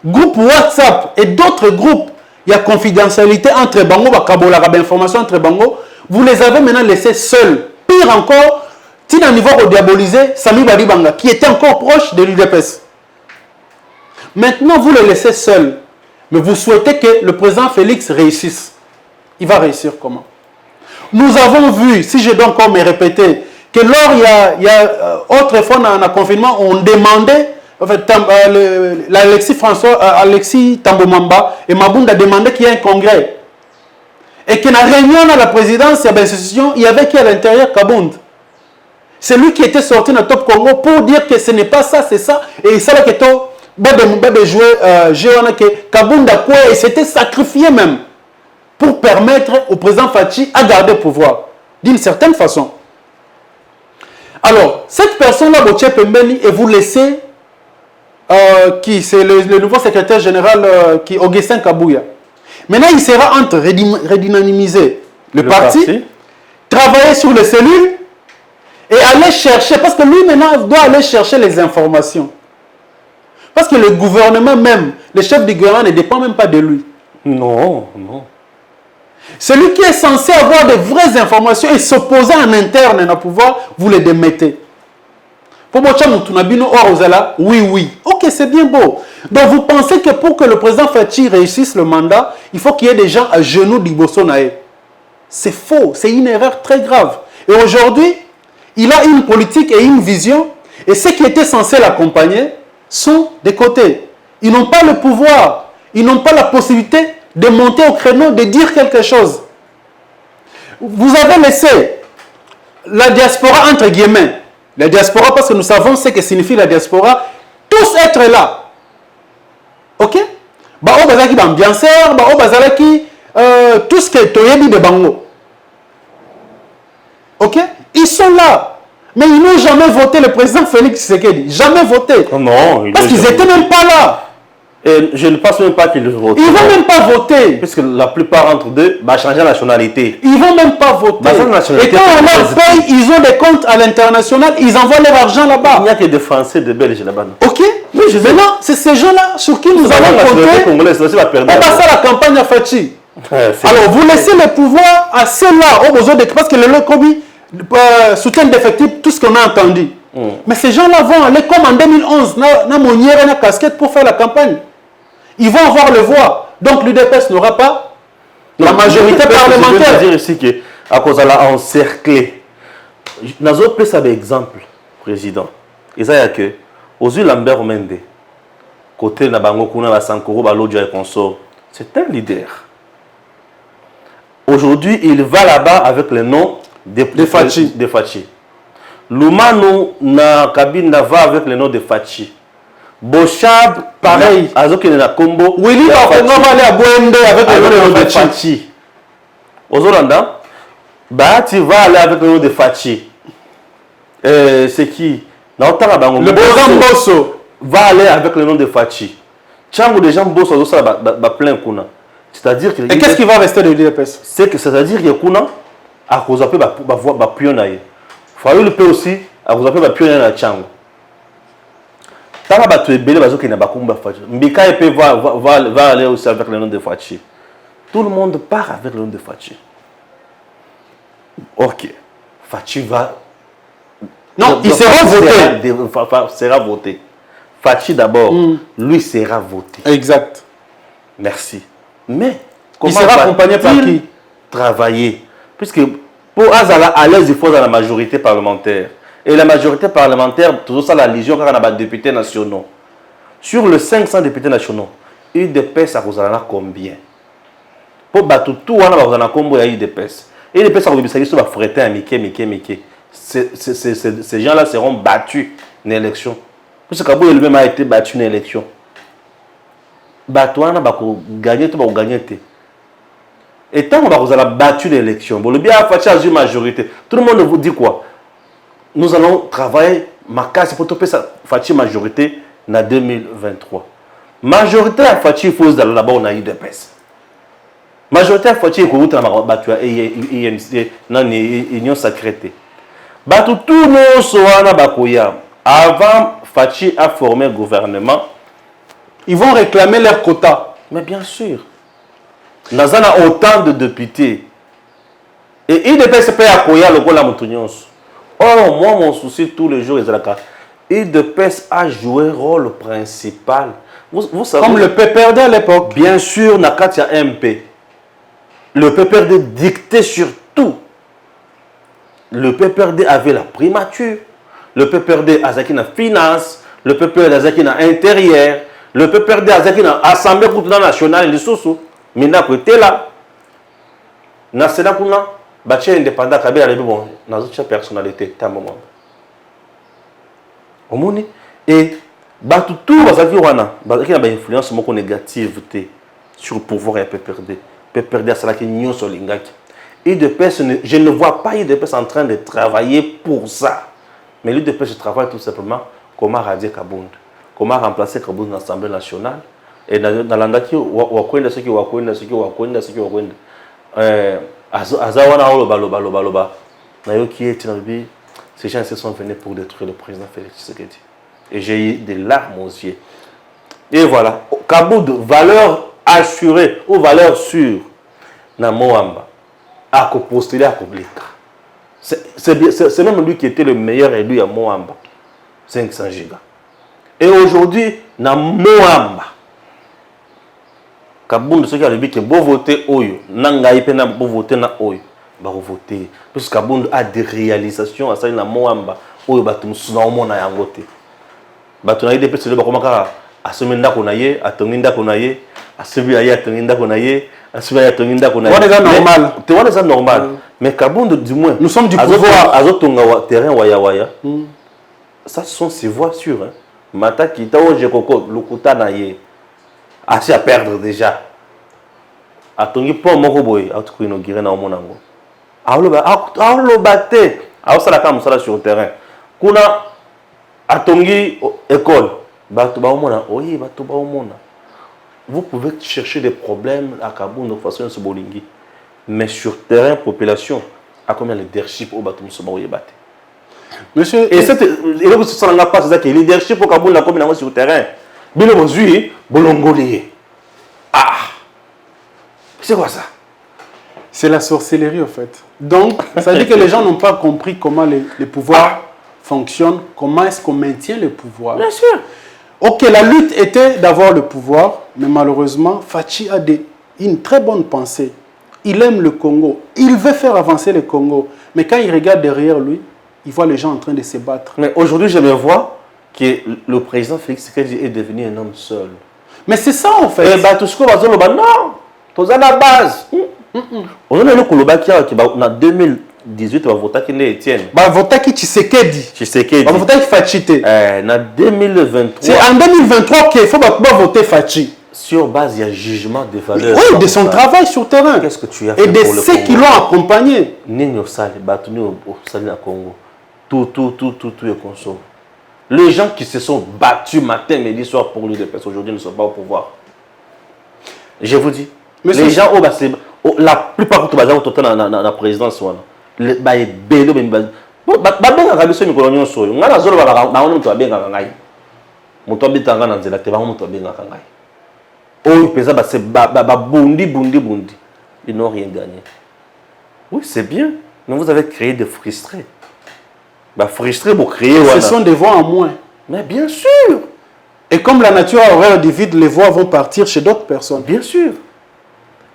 groupe WhatsApp et d'autres groupes, il y a confidentialité entre bango bakabola ba information entre bango, vous les avez maintenant laissés seuls. Pire encore, si à niveau diabolisé, Sami Badibanga qui était encore proche de l'UDPS. Maintenant vous les laissez seuls. Mais vous souhaitez que le président Félix réussisse. Il va réussir comment? Nous avons vu, si je dois encore me répéter, que lors il y a autrefois dans le confinement, on demandait, en fait, Alexis Tambomamba et Mabunda demandaient qu'il y ait un congrès. Et que dans la réunion de la présidence, il y avait qui à l'intérieur Kabound. C'est lui qui était sorti dans le Top Congo pour dire que ce n'est pas ça, c'est ça. Et ça, là, que de jouer Kabunda Koué, et s'était sacrifié même pour permettre au président Fachi à garder le pouvoir d'une certaine façon. Alors, cette personne-là, Botche Pembeni, et vous laissez qui c'est le nouveau secrétaire général qui Augustin Kabouya. Maintenant, il sera entre redynamiser le parti, travailler sur les cellules et aller chercher, parce que lui maintenant doit aller chercher les informations. Parce que le gouvernement même, le chef du gouvernement ne dépend même pas de lui. Non, non. Celui qui est censé avoir de vraies informations et s'opposer en interne à pouvoir, vous les démettez. Oui, oui. Ok, c'est bien beau. Donc vous pensez que pour que le président Fachi réussisse le mandat, il faut qu'il y ait des gens à genoux d'Ibosonae. C'est faux, c'est une erreur très grave. Et aujourd'hui, il a une politique et une vision, et ceux qui étaient censés l'accompagner sont des côtés. Ils n'ont pas le pouvoir, ils n'ont pas la possibilité de monter au créneau, de dire quelque chose. Vous avez laissé la diaspora entre guillemets. La diaspora, parce que nous savons ce que signifie la diaspora, tous être là. Ok? Bah, au bazaki d'ambianceur, bah, au bazalaki, tout ce que Toyebi de Bango. Ok? Ils sont là. Mais ils n'ont jamais voté le président Félix Tshisekedi. Jamais voté. Non, parce qu'ils n'étaient même pas là. Et je ne pense même pas qu'ils votent. Ils ne vont même pas voter. Parce que la plupart d'entre eux vont changer la nationalité. Ils ne vont même pas voter. Et quand on leur paye, ils ont des comptes à l'international, ils envoient leur argent là-bas. Il n'y a que des Français, des Belges là-bas. Ok. Oui, maintenant, c'est ces gens-là sur qui nous allons compter. On passe à la campagne à Fachi. Alors, vous laissez le pouvoir à ceux-là, aux besoins de... Parce que le lobby soutient d'effectifs tout ce qu'on a entendu. Mais ces gens-là vont aller comme en 2011, na monière, na casquette pour faire la campagne. Ils vont avoir le voix. Donc l'UDPS n'aura pas la majorité parlementaire. Je veux dire ici que à cause de la encerclé. Dans d'autres place avec exemple, président. Et ça y a que aux yeux Lambert Mende, côté na bango kuna la Sankoro Balodia et consort, c'est un leader. Aujourd'hui, il va là-bas avec le nom de Fachi. Lumano na cabine va avec le nom de Fachi. Bochab, pareil. Azoki na Combo. Willy Bakonga va aller à Boende avec le nom de Fachi. Ozolanda, tu vas aller avec le nom de Fachi. C'est qui? Le président Bosso va aller avec le nom de Fachi. Tchango des gens Bosso, ça va plein kuna. C'est-à-dire que. Et qu'est-ce qui va rester de l'UDPS? C'est-à-dire que kuna à cause de va pionner. Fallu le peut aussi à cause de pionner na Tchango. Tant que tu es belé, tu es Fachi. Mbika va aller aussi avec le nom de Fachi. Tout le monde part avec le nom de Fachi. Ok. Fachi va. Non, il sera voté. Sera voté. Fachi d'abord, lui sera voté. Exact. Merci. Mais comment il sera accompagné par qui? Travailler. Puisque pour Azala, à l'aise, il faut dans la majorité parlementaire. Et la majorité parlementaire, tout ça, la légion, quand on a des députés nationaux. Sur les 500 députés nationaux, UDPS, ça vous en a combien? Pour battre tout, on a combien UDPS? Et UDPS, ça vous dit que ça va fretter un Mickey. Ces gens-là seront battus dans l'élection. Parce que Kabou lui-même a été battu dans l'élection. Batouana va gagner, tout va gagner. Et tant qu'on va battu l'élection, bon, le bien a fait une majorité. Tout le monde vous dit quoi? Nous allons travailler makasi pour topé ça Fachi majorité na 2023. Majorité à Fachi faut là-bas on a eu de pèse. Majorité à Fachi ko uta na batu INC na union sacrée. Batu tout no soana bakoya. Avant Fachi a formé un gouvernement, ils vont réclamer leur quota. Mais bien sûr. Nous avons autant de députés. Et IDPS peut accueillir le Gola Moutounyons. Or, moi, mon souci tous les jours, IDPS a joué un rôle principal. Vous savez, comme le PPRD à l'époque. Bien sûr, Nakatia MP. Le PPRD dictait sur tout. Le PPRD avait la primature. Le PPRD a la finance. Le PPRD a la intérieur. Le PPRD a la Assemblée nationale et Sousou. Mina côté là. Na Sénat kuna bâti indépendant kabila le bon na autre personnalité ta moment. Omoni et batu tout bazaki wana bazaki na ba influence moko négative sur le pouvoir et PPRD. PPRD ça la ki nyonso lingaki. Et de personne je ne vois pas de personne en train de travailler pour ça. Mais lui de personne travaille tout simplement comment radier Kabound. Comment remplacer Kabound dans l'Assemblée nationale. Et dans l'andaki wakwenda ceux qui wakwenda azawana loba nayo qui est nabi ces gens se sont venus pour détruire le président Félix Tshisekedi et j'ai eu des larmes aux yeux. Et voilà, Kabound valeur assurée ou valeur sûre na Moamba a postulé à Koblika. C'est même lui qui était le meilleur élu à Moamba 500 gigas. Et aujourd'hui na Moamba Kabound ceux qui ont dit que bon voter Oyo, Nangaï pena bon voter na Oyo, bah voter. Parce que Kabound a des réalisations à ça na Moamba, Oyo batum suna omona yangote. Batuna ide pe se le bakomaka asomenda konaye, atonginda konaye, asebi aye atonginda konaye, asebi aye atonginda konaye. On est normal. Tu vois ça normal. Mais Kabound du moins, nous sommes du pouvoir. Azotonga terrain waya. Ça sont ses voix sûres hein. Mata kita oje koko lokuta naye. Assez à perdre déjà. Atongi po moko boy, atuko inaugurer na omonango. Aolo baté, aosala ka musala sur le terrain. Kuna atongi école, batu ba omona, oyi batu ba omona. Vous pouvez chercher des problèmes à Kabound de façon ce bolingi. Mais sur terrain population, à combien le leadership au batu musoma oyebate. Monsieur et cette et là vous ça n'a pas ça que leadership au Kabound la combien sur terrain. Bilo bozui bolongoli. Ah. C'est quoi ça? C'est la sorcellerie en fait. Donc, ça veut dire que les gens n'ont pas compris comment les pouvoirs fonctionnent, comment est-ce qu'on maintient le pouvoir. Bien sûr. Ok, la lutte était d'avoir le pouvoir, mais malheureusement, Fachi a une très bonne pensée. Il aime le Congo, il veut faire avancer le Congo. Mais quand il regarde derrière lui, il voit les gens en train de se battre. Mais aujourd'hui, je me vois que le président Félix Tshisekedi est devenu un homme seul. Mais c'est ça en fait. Et tout ce qu'on va dire, non, c'est à la base. On a le Koloba qui en 2018 va voter qui n'est Etienne. Va voter qui Tshisekedi. Va voter qui Fachi. En 2023. C'est en 2023 qu'il faut voter Fachi. Sur base, il y a jugement de valeur. Oui, de son travail sur terrain. Qu'est-ce que tu as fait et de ceux qui l'ont accompagné. Nini au Sali, Batuni au Sali à Congo. Tout est consommé. Les gens qui se sont battus matin, midi, soir pour l'UDPS aujourd'hui ne sont pas au pouvoir. Je vous dis. Mais les gens, la plupart de gens qui sont dans la présidence, les bello, ils n'ont rien gagné. Oui, c'est bien, mais vous avez créé des frustrés. Frustrés pour créer. Ce sont des voix en moins. Mais bien sûr. Et comme la nature a horreur du vide, les voix vont partir chez d'autres personnes. Bien sûr.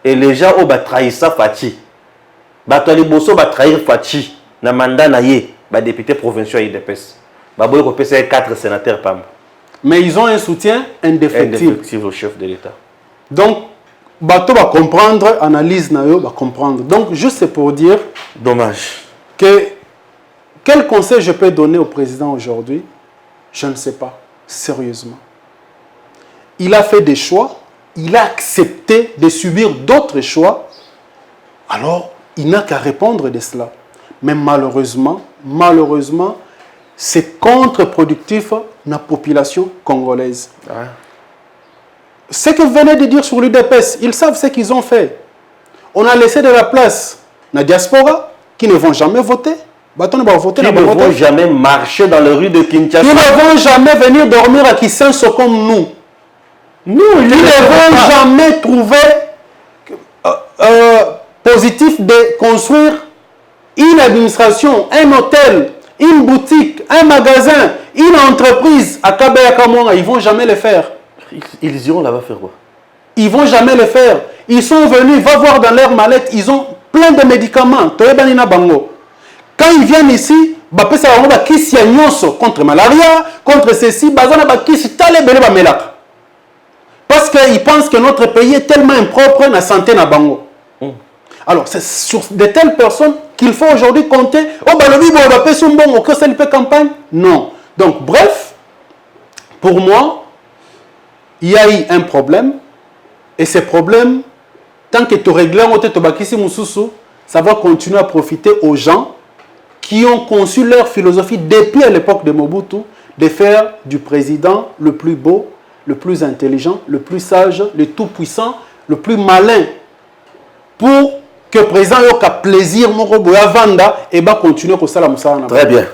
Et les gens ont trahi ça Fachi. Les bosso va trahir Fachi. Na mandat na ye, député provincial IDPS. Boy ko pesa 4 sénateurs pam. Mais ils ont un soutien indéfectible au chef de l'État. Donc bato va comprendre, analyse na yo va comprendre. Donc juste pour dire dommage que quel conseil je peux donner au président aujourd'hui? Je ne sais pas, sérieusement. Il a fait des choix, il a accepté de subir d'autres choix, alors il n'a qu'à répondre de cela. Mais malheureusement, c'est contre-productif dans la population congolaise. Ouais. Ce que vous venez de dire sur l'UDPS, ils savent ce qu'ils ont fait. On a laissé de la place dans la diaspora qui ne vont jamais voter. Qui ne vont jamais marcher dans les rues de Kinshasa. Qui ne vont jamais venir dormir à Kisenso comme nous. Ils ne vont jamais trouver positif de construire une administration, un hôtel, une boutique, un magasin, une entreprise à Kabaya Kamouanga. Ils ne vont jamais le faire. Ils iront là-bas faire quoi? Ils ne vont jamais le faire. Ils sont venus, va voir dans leur mallette, ils ont plein de médicaments. Quand ils viennent ici, contre malaria, contre ceci, parce qu'ils pensent que notre pays est tellement impropre dans la santé. Alors, c'est sur de telles personnes qu'il faut aujourd'hui compter. Oh, bah, le Bible, on va payer son bon, au CLP campagne. Non. Donc, bref, pour moi, il y a eu un problème. Et ce problème, tant que tu règles, ça va continuer à profiter aux gens qui ont conçu leur philosophie depuis à l'époque de Mobutu de faire du président le plus beau, le plus intelligent, le plus sage, le tout puissant, le plus malin, pour que le président ait plaisir et va continuer comme ça. Très bien.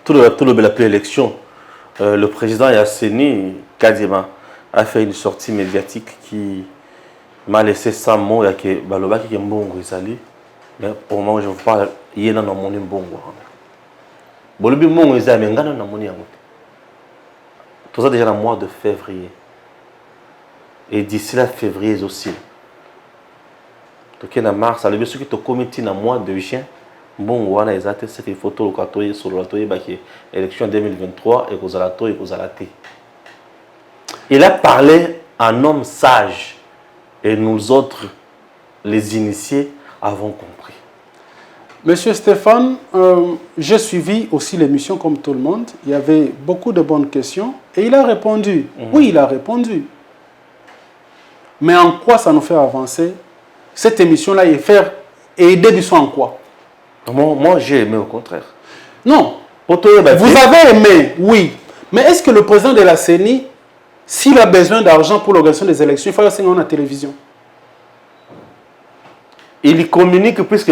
Tout le bel appelé élection, le président Yasseni Kadima a fait une sortie médiatique qui m'a laissé sans mot. Il y a qui est bon, mais pour moi, je ne veux pas y aller dans mon bon. Bolobi mon est mais ngana na moni yango. Tout ça déjà dans le mois de février. Et d'ici là février aussi. Donc en mars, ça veut dire que tu comité dans le mois de juin. Bon, on a exacté cette photo lokatoye sur lokatoye baki élection 2023 et kozalato et kozalate. Il a parlé un homme sage et nous autres les initiés avons compris. Monsieur Stéphane, j'ai suivi aussi l'émission comme tout le monde. Il y avait beaucoup de bonnes questions et il a répondu. Oui, il a répondu. Mais en quoi ça nous fait avancer cette émission-là et aider du soin en quoi? Moi, j'ai aimé au contraire. Non. Vous avez aimé, oui. Mais est-ce que le président de la CENI, s'il a besoin d'argent pour l'organisation des élections, il faut le à la télévision? Il communique puisque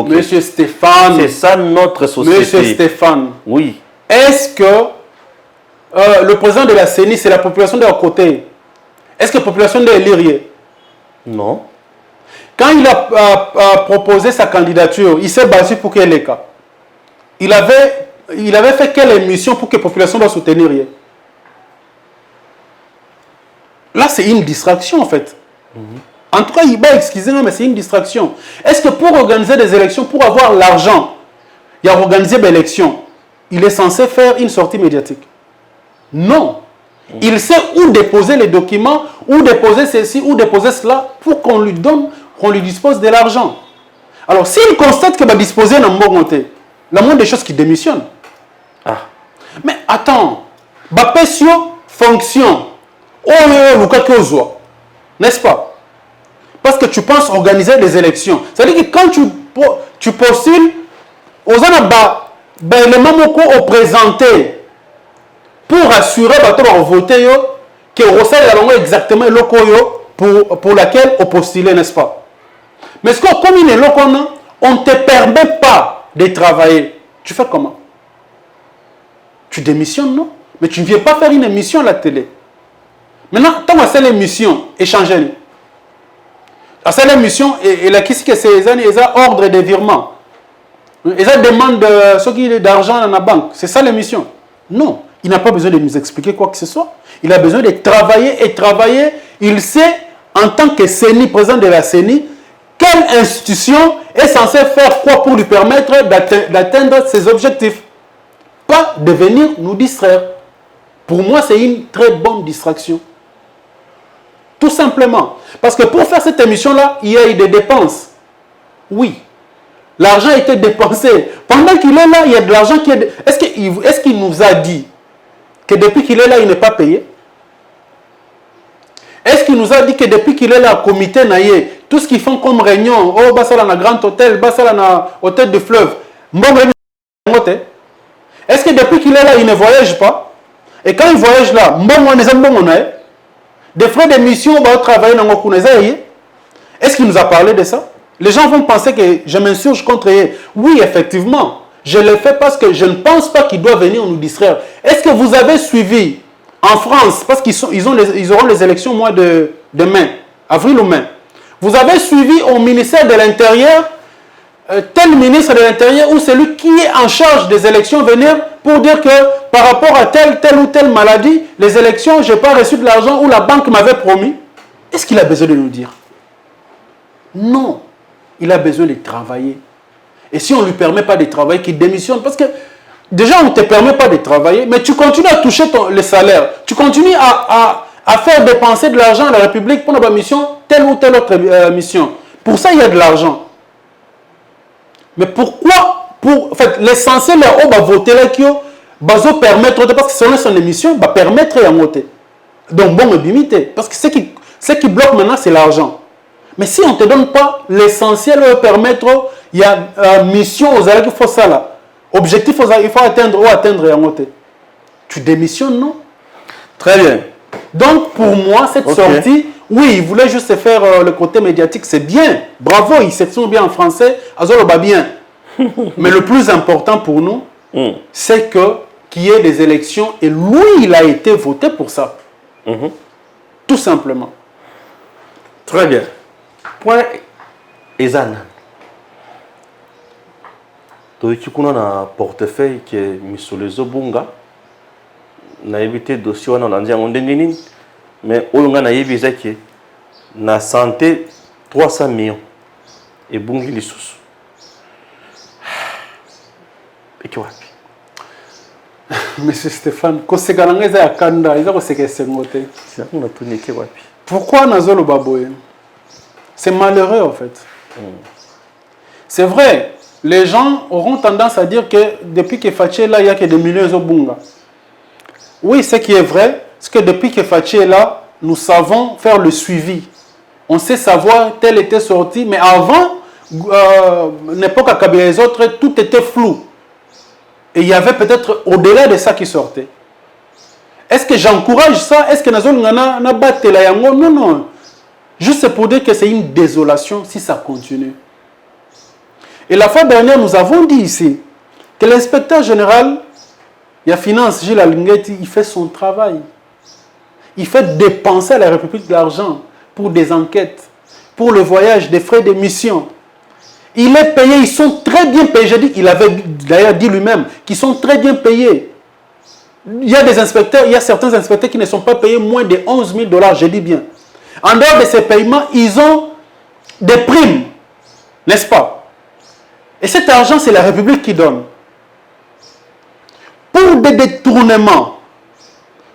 Monsieur Stéphane, c'est ça notre société. Monsieur Stéphane, oui. Est-ce que le président de la CENI, c'est la population de leur côté? Est-ce que la population de l'Irie? Non. Quand il a proposé sa candidature, il s'est basé pour quel est cas? Il avait fait quelle émission pour que la population doit soutenir? Là, c'est une distraction en fait. En tout cas, il va excuser, mais c'est une distraction. Est-ce que pour organiser des élections, pour avoir l'argent, il y a organisé des élections, il est censé faire une sortie médiatique? Non. Il sait où déposer les documents, où déposer ceci, où déposer cela, pour qu'on lui donne, qu'on lui dispose de l'argent. Alors, s'il constate qu'il va disposer d'un bon côté, la moindre des choses qui démissionnent. Ah. Mais attends, Bapesio fonction. N'est-ce pas? Parce que tu penses organiser des élections. C'est-à-dire que quand tu postules, aux éléments au présenté pour assurer que voter que vous exactement pour laquelle on postule, n'est-ce pas? Mais comme il est là, on ne te permet pas de travailler. Tu fais comment? Tu démissionnes, non? Mais tu ne viens pas faire une émission à la télé. Maintenant, tant que c'est l'émission, échanger. C'est l'émission, et la question, c'est ordre de virement. Ils demandent ce qui est d'argent dans la banque. C'est ça l'émission. Non, il n'a pas besoin de nous expliquer quoi que ce soit. Il a besoin de travailler et travailler. Il sait, en tant que CENI, président de la CENI, quelle institution est censée faire quoi pour lui permettre d'atteindre ses objectifs. Pas de venir nous distraire. Pour moi, c'est une très bonne distraction. Tout simplement. Parce que pour faire cette émission-là, il y a eu des dépenses. Oui. L'argent a été dépensé. Pendant qu'il est là, il y a de l'argent qui est... Est-ce qu'il nous a dit que depuis qu'il est là, il n'est pas payé? Est-ce qu'il nous a dit que depuis qu'il est là, au comité naïe, tout ce qu'ils font comme réunion, oh, bah ça là, dans grand hôtel, bah ça là, dans hôtel de fleuve. Est-ce que depuis qu'il est là, il ne voyage pas? Et quand il voyage là, des frais d'émission, bah, travailler dans le est-ce qu'il nous a parlé de ça? Les gens vont penser que je m'insurge contre eux. Oui, effectivement, je le fais parce que je ne pense pas qu'il doit venir nous distraire. Est-ce que vous avez suivi en France, parce qu'ils auront les élections au mois de mai, avril ou mai. Vous avez suivi au ministère de l'Intérieur, tel ministre de l'Intérieur ou celui qui est en charge des élections venir pour dire que par rapport à telle ou telle maladie, les élections, je n'ai pas reçu de l'argent ou la banque m'avait promis. Est-ce qu'il a besoin de nous dire? Non. Il a besoin de travailler. Et si on ne lui permet pas de travailler, qu'il démissionne. Parce que déjà, on ne te permet pas de travailler, mais tu continues à toucher le salaire. Tu continues à faire dépenser de l'argent à la République pour la mission, telle ou telle autre mission. Pour ça, il y a de l'argent. Mais pourquoi en fait, l'essentiel est de voter là qui va permettre, parce que selon son émission, va permettre de voter. Donc, bon, limiter. Parce que ce qui bloque maintenant, c'est l'argent. Mais si on ne te donne pas l'essentiel, permettre, il y a mission aux élèves qu'il faut ça là. Objectif, il faut atteindre ou atteindre et voter. Tu démissionnes, non? Très bien. Donc, pour moi, cette sortie, oui, il voulait juste faire le côté médiatique, c'est bien. Bravo, il s'exprime bien en français, Azolo va bien. Mais le plus important pour nous, c'est qu'il y ait des élections et lui, il a été voté pour ça. Tout simplement. Très bien. Point Ezana. Tu as un portefeuille qui est mis sur les Obunga. Na évité dossier on a dit on dénine mais on a évité que na santé 300 millions et bungi les sous et quoi Monsieur Stéphane ko segalangeza ya kanda iza ko sekesengote c'est on a tourné que wapi pourquoi nazolo baboye c'est malheureux en fait c'est vrai les gens auront tendance à dire que depuis que Faché là il y a que des millions au bunga. Oui, ce qui est vrai, c'est que depuis que Faché est là, nous savons faire le suivi. On sait savoir tel était sorti, mais avant, l'époque à Kabila et les autres, tout était flou. Et il y avait peut-être au-delà de ça qui sortait. Est-ce que j'encourage ça? Est-ce que n'a battu la yango? Non, non. Juste pour dire que c'est une désolation si ça continue. Et la fois dernière, nous avons dit ici que l'inspecteur général il y a finance, Gilles Alinguetti, il fait son travail. Il fait dépenser à la République de l'argent pour des enquêtes, pour le voyage, des frais d'émission. Il est payé, ils sont très bien payés. J'ai dit, il avait d'ailleurs dit lui-même qu'ils sont très bien payés. Il y a des inspecteurs, il y a certains inspecteurs qui ne sont pas payés moins de 11 000 $, je dis bien. En dehors de ces paiements, ils ont des primes, n'est-ce pas? Et cet argent, c'est la République qui donne. Pour des détournements,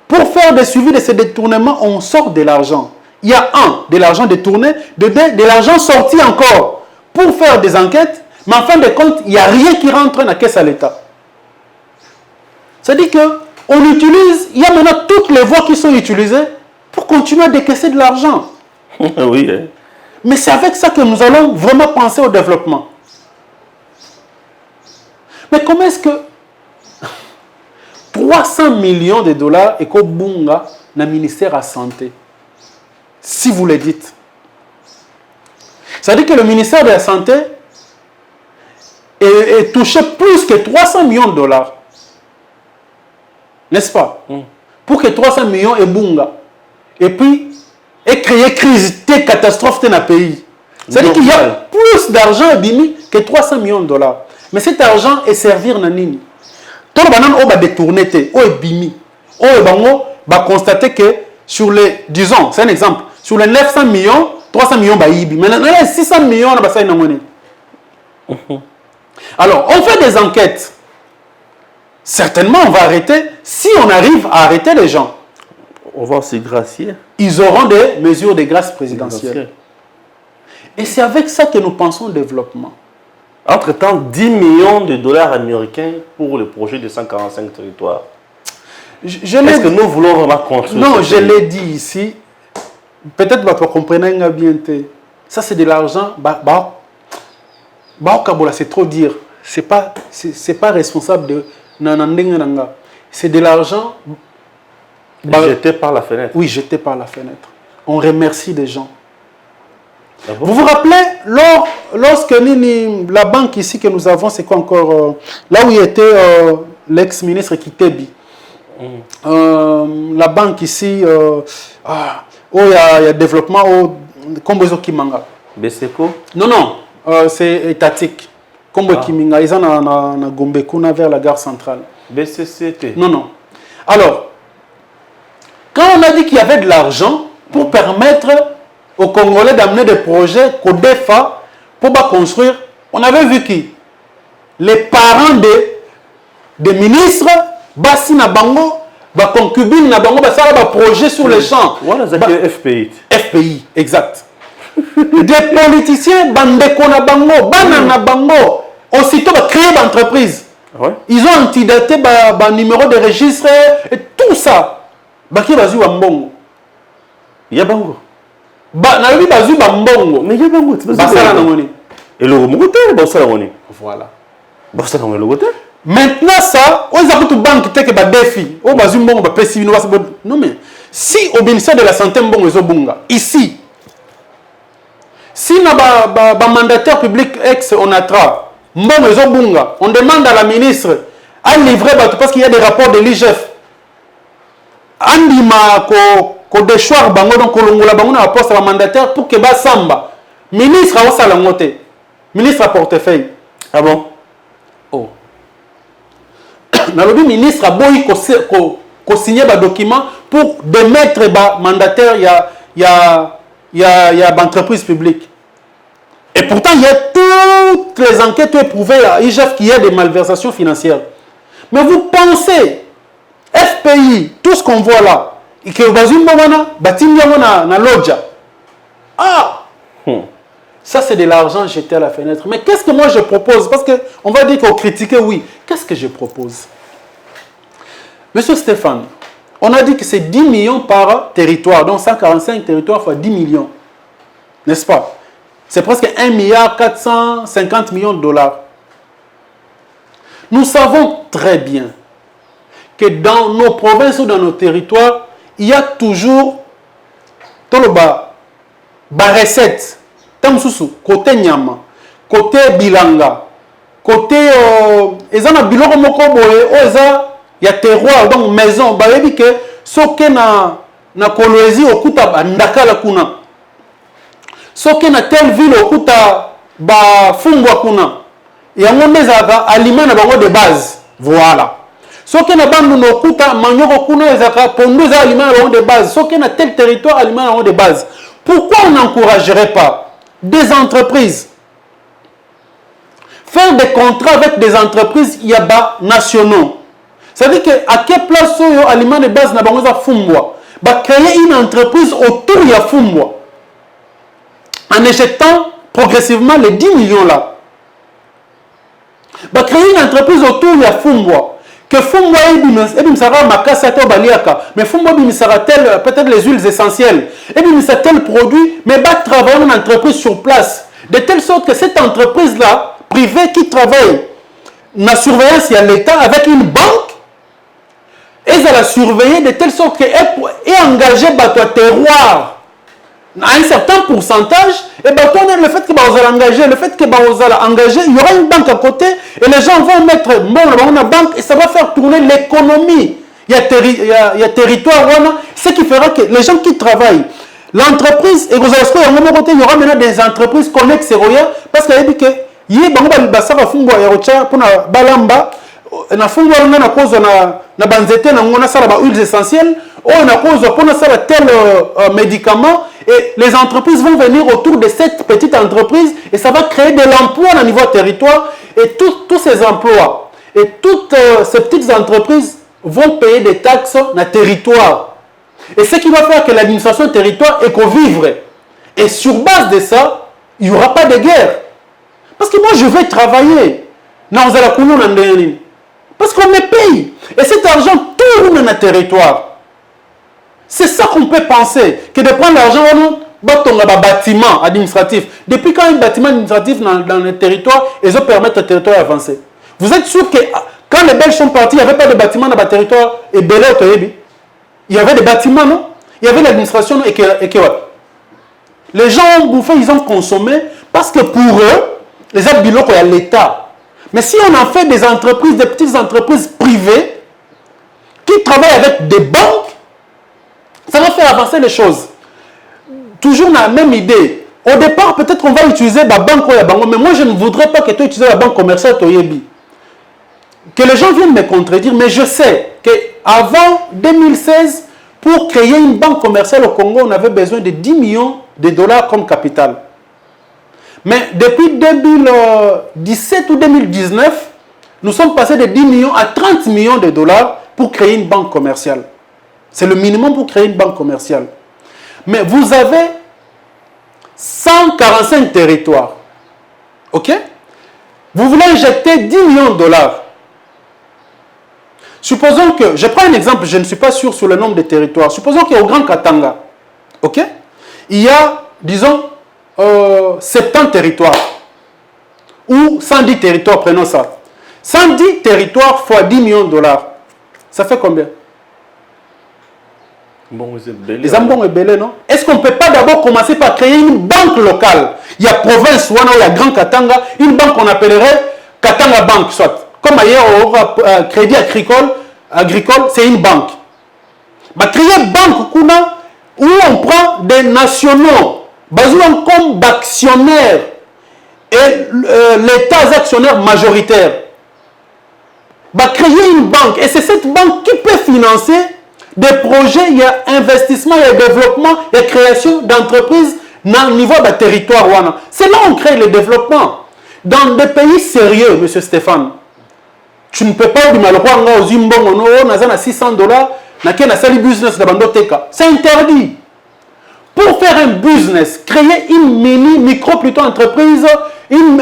pour faire des suivis de ces détournements, on sort de l'argent. Il y a de l'argent détourné, de l'argent sorti encore pour faire des enquêtes, mais en fin de compte, il n'y a rien qui rentre dans la caisse à l'État. C'est-à-dire qu'on utilise, il y a maintenant toutes les voies qui sont utilisées pour continuer à décaisser de l'argent. Oui. Hein. Mais c'est avec ça que nous allons vraiment penser au développement. Mais comment est-ce que 300 millions de $ et qu'au Bunga, dans le ministère de la Santé. Si vous le dites. Ça veut dire que le ministère de la Santé est touché plus que 300 millions de $. N'est-ce pas? Pour que 300 millions et Bunga. Et puis, et créer crise, catastrophe dans le pays. Ça veut dire qu'il y a plus d'argent à Bimi que 300 millions de $. Mais cet argent est servir dans Nini. Tout le monde va détourner, va constater que sur les, disons, c'est un exemple, sur les 900 millions, 300 millions va y mais il y a 600 millions on va ça alors, on fait des enquêtes. Certainement, on va arrêter, si on arrive à arrêter les gens. On va aussi gracier. Ils auront des mesures de grâce présidentielle. Et c'est avec ça que nous pensons au développement. Entre-temps, 10 millions de $ américains pour le projet de 145 territoires. Est-ce que nous voulons vraiment construire? Non, je l'ai dit ici. Peut-être que vous comprenez bien. Ça, c'est de l'argent. C'est trop dire. C'est pas responsable de nanandinga. C'est de l'argent jeté par la fenêtre. Oui, jeté par la fenêtre. On remercie des gens. Ah bon? Vous vous rappelez, lorsque la banque ici que nous avons, c'est quoi encore là où il était l'ex-ministre Kitebi. La banque ici, il y a développement comme Kimanga. Beseko? Non, c'est étatique. Comme Kimanga, ils sont à Gombekuna vers la gare centrale. BCCT? Non. Alors, quand on a dit qu'il y avait de l'argent pour permettre aux Congolais d'amener des projets Codefa pour construire, on avait vu qui? Les parents des ministres, Bassi Nabango, concubine Nabango, ça va projet sur les champs. Voilà, FPI. FPI, exact. Des politiciens, Bandeko Nabango, Banana Bango, aussitôt créer d'entreprise. Ouais. Ils ont antidaté le numéro de registre et tout ça. Baki bazu bambongo. Ya bango. Nabi bazu bambongo. Mais ya bango, tu basala nangoni. Et le mogote, basala nangoni. Voilà. Basala nangoni le mogote. Maintenant ça, on a toute banque teke ba défi. O bazu mbongo ba pesi bino basa. Non mais si au ministère de la santé mbongo ezo bunga ici. Si na ba mandataire public ex onatra mbongo ezo bunga, on demande à la ministre à livrer parce qu'il y a des rapports de l'IGF. Andima ko déchoir bango donc kolongola bango na poste mandataire pour que ba samba ministre a osala ngote ministre à portefeuille. Ah bon? Oh. Nalobi ministre a boyi ko signer ba document pour démettre ba mandataire ya entreprise publique. Et pourtant il y a toutes les enquêtes éprouvées à IGF qu'il y a des malversations financières. Mais vous pensez FPI, tout ce qu'on voit là, et que na lodja. Ça c'est de l'argent jeté à la fenêtre. Mais qu'est-ce que moi je propose? Parce qu'on va dire qu'on critique, oui. Qu'est-ce que je propose? Monsieur Stéphane, on a dit que c'est 10 millions par territoire, donc 145 territoires fois 10 millions. N'est-ce pas? C'est presque 1 milliard 450 millions de dollars. Nous savons très bien que dans nos provinces ou dans nos territoires, il y a toujours recette. Côté Nyama, côté Bilanga, côté ezana biloko moko boye oza ya terroir donc maison ba yebi que soke na Kolwezi okuta bandakala kuna. Soke na telle ville okuta ba fungwa kuna. Yango mezaka aliment na bango de base. Voilà. Soki na bandu no kuta manyoko kuna ezaka pondu za aliments de base. Soki na tel territoire aliments de base. Pourquoi on n'encouragerait pas des entreprises? Faire des contrats avec des entreprises yaba nationaux. Ça veut dire que à quelle place yo aliments de base na bango za fumbwa. Ba créer une entreprise autour ya fumbwa. En éjectant progressivement les 10 millions là. Ba créer une entreprise autour ya fumbwa. Que Fumbo et sera makasa to baliaka mais Fumbo sera tel peut-être les huiles essentielles et ça tel produit mais va travailler une entreprise sur place de telle sorte que cette entreprise là privée qui travaille na surveillance à l'État avec une banque et elle a surveillé de telle sorte que est engagé bateau terroir à un certain pourcentage, et le fait que vous allez engager, le fait que vous allez engager, il y aura une banque à côté et les gens vont mettre dans la banque et ça va faire tourner l'économie. Il y a territoire, ce qui fera que les gens qui travaillent, l'entreprise, et vous allez il y aura maintenant des entreprises connexes parce qu'il y a dit que il y a na fungo na cause na banzete na ngona sala ba huiles essentielles ou na cause pour na sala tel médicament et les entreprises vont venir autour de cette petite entreprise et ça va créer de l'emploi au niveau territoire et tous ces emplois et toutes ces petites entreprises vont payer des taxes dans le territoire et ce qui va faire que l'administration territoire éco-vivre et sur base de ça il n'y aura pas de guerre parce que moi je vais travailler dans la commune parce qu'on me paye. Et cet argent tourne dans le territoire. C'est ça qu'on peut penser. Que de prendre l'argent, batonga ba bâtiment administratif. Depuis quand un bâtiment administratif dans le territoire, ils ont permettre au territoire d'avancer. Vous êtes sûr que quand les Belges sont partis, il n'y avait pas de bâtiment dans le territoire et Belé au Toyebi? Il y avait des bâtiments, non? Il y avait l'administration et que les gens ont bouffé, ils ont consommé parce que pour eux, les habillots, il y a l'État. Mais si on en fait des entreprises, des petites entreprises privées qui travaillent avec des banques, ça va faire avancer les choses. Toujours dans la même idée. Au départ, peut-être on va utiliser la banque, mais moi je ne voudrais pas que tu utilises la banque commerciale Toyebi. Que les gens viennent me contredire, mais je sais qu'avant 2016, pour créer une banque commerciale au Congo, on avait besoin de 10 millions de dollars comme capital. Mais depuis 2017 ou 2019, nous sommes passés de 10 millions à 30 millions de dollars pour créer une banque commerciale. C'est le minimum pour créer une banque commerciale. Mais vous avez 145 territoires. OK? Vous voulez injecter 10 millions de dollars. Supposons que, je prends un exemple, je ne suis pas sûr sur le nombre de territoires. Supposons qu'au Grand Katanga, OK? Il y a, disons, 70 territoires. Ou 110 territoires, prenons ça. 110 territoires fois 10 millions de dollars. Ça fait combien? Bon, belé, les ambons et belé, non? Est-ce qu'on ne peut pas d'abord commencer par créer une banque locale? Il y a province, il y a Grand Katanga, une banque qu'on appellerait Katanga Bank, soit. Comme ailleurs, au crédit agricole, c'est une banque. Bah, créer une banque où on prend des nationaux, comme actionnaires et l'État actionnaire majoritaire. Bah, créer une banque, et c'est cette banque qui peut financer des projets, il y a investissement, il y a développement, il y a création d'entreprises dans le niveau du territoire. C'est là où on crée le développement. Dans des pays sérieux, M. Stéphane, tu ne peux pas dire aux Zimbabwe, on a 600 dollars, business. C'est interdit. Pour faire un business, créer une micro plutôt entreprise, une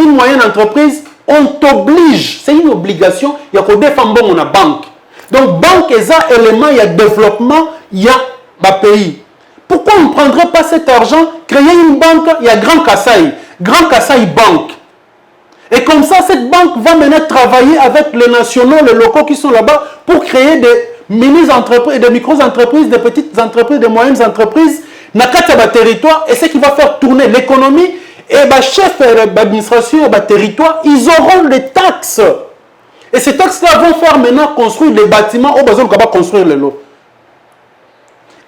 moyenne entreprise, on t'oblige, c'est une obligation, il y a qu'on défendre la banque. Donc, banque est un élément, il y a développement, il y a un pays. Pourquoi on ne prendrait pas cet argent, créer une banque, il y a Grand Kassai Bank. Et comme ça, cette banque va maintenant travailler avec les nationaux, les locaux qui sont là-bas pour créer des mini-entreprises, des micro-entreprises, des petites entreprises, des moyennes entreprises, dans le territoire, et ce qui va faire tourner l'économie. Et les chefs d'administration et territoire, ils auront des taxes. Et ces taxes-là vont faire maintenant construire des bâtiments au besoin de construire les lots.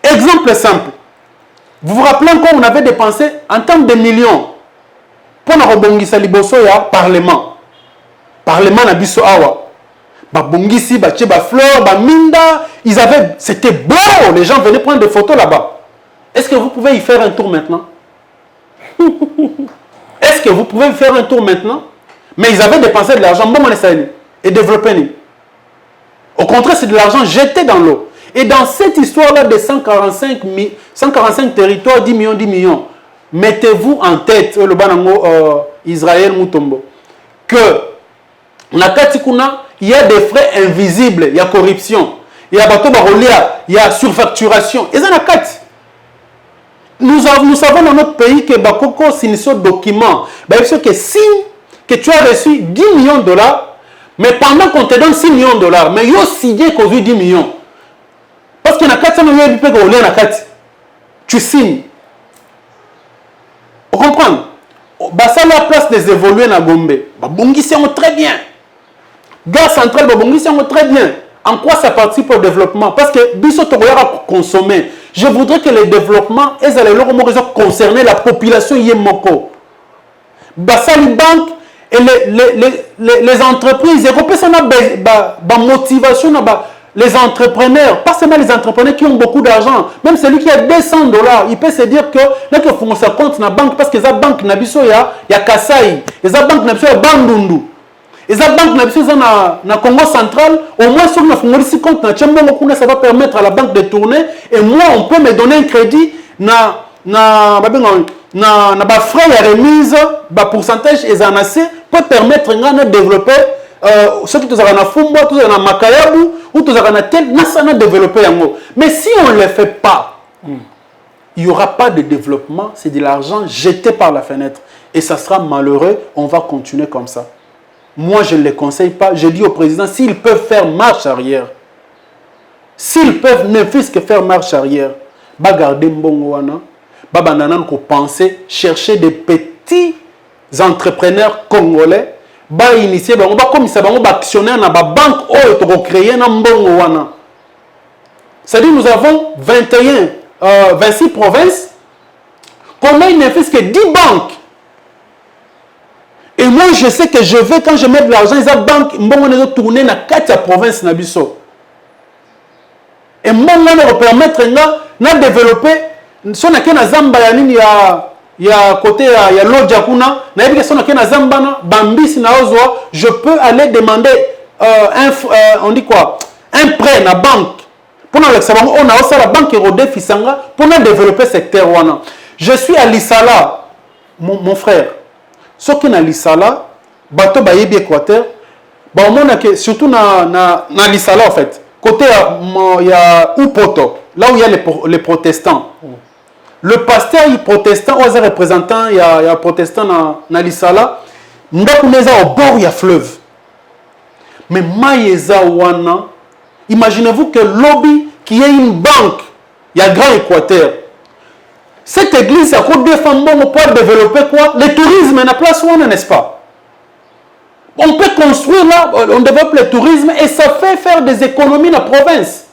Exemple simple. Vous vous rappelez quand on avait dépensé en termes de millions pour nous rebongisa liboso ya Parlement. Parlement na biso awa. Ba bongisi, ba tche, ba fleur, ba minda. C'était beau. Les gens venaient prendre des photos là-bas. Est-ce que vous pouvez y faire un tour maintenant? Est-ce que vous pouvez y faire un tour maintenant? Mais ils avaient dépensé de l'argent. Bon, et développé. Au contraire, c'est de l'argent jeté dans l'eau. Et dans cette histoire-là de 145 territoires, 10 millions, mettez-vous en tête, le banango Israël Mutombo, que il y a des frais invisibles, il y a corruption, il y a bateau barolia, il y a surfacturation. Et ça, nous savons dans notre pays que Bakoko signe ce document, que signe que tu as reçu 10 millions de dollars, mais pendant qu'on te donne 6 millions de dollars, mais il y a signé qu'on veut 10 millions. Parce qu'il y a 400 millions de dollars, tu signes. Vous comprenez? Ça la place des évoluer dans Gombe. Babongi c'est très bien. Gare centrale, Babongi c'est très bien. En quoi ça participe au développement? Parce que Bisso Togoyara consommer. Je voudrais que le développement concerner la population yémoko. Basali Bank et les entreprises, et motivation, les entrepreneurs, pas seulement les entrepreneurs qui ont beaucoup d'argent, même celui qui a 200 dollars, il peut se dire que là que faut sa compte na banque parce que la banque na biso ya Kasai, et la banque na biso ya Bandundu. Et la banque na biso na Congo central, au moins sur na fongolisi compte na Tchambongo kuna, ça va permettre à la banque de tourner et moi on peut me donner un crédit na frais de remise, pourcentage et assez peut permettre de développer ce qui est en Fumba, tout en Makayabu ou tout en tel, n'a développé. Mais si on ne le fait pas, il n'y aura pas de développement, c'est de l'argent jeté par la fenêtre. Et ça sera malheureux, on va continuer comme ça. Moi, je ne les conseille pas. Je dis au président, s'ils peuvent faire marche arrière, s'ils peuvent ne fût-ce que faire marche arrière, bah garder mbongo wana, bah bananan ko penser, chercher des petits entrepreneurs congolais, bah initier, bah comme ça, bah actionnaire na ba banque oh to créer na mbongo wana. C'est-à-dire nous avons 26 provinces, comment il ne fait que 10 banques. Et moi je sais que je vais, quand je mets de l'argent, les banques, mbongo ne tourner na 4 provinces na biso. Et mbongo ne permettre na développer, si on a qu'un zamba il y a côté il y a l'Odja kuna, na yebike si on a qu'un zamba na bambisi na ozwa, je peux aller demander on dit quoi, un prêt na banque. Pour nous, on a aussi la banque Rodé Fisanga pour nous développer ce secteur. Je suis à Lissala, mon frère. Ce qui est à Lissala, bateau Bayebi Équateur, surtout na Lissala en fait. Côté il y a Upoto, là où il y a les protestants. Le pasteur protestant, ou les représentants, il y a protestants na Lissala, nous au bord il y a fleuve. Mais Maïeza Wana, imaginez-vous que lobby qui est une banque, il y a Grand Équateur. Cette église a quoi deux femmes pour développer quoi? Le tourisme à la place où on n'est-ce pas? On peut construire là, on développe le tourisme et ça fait faire des économies dans la province.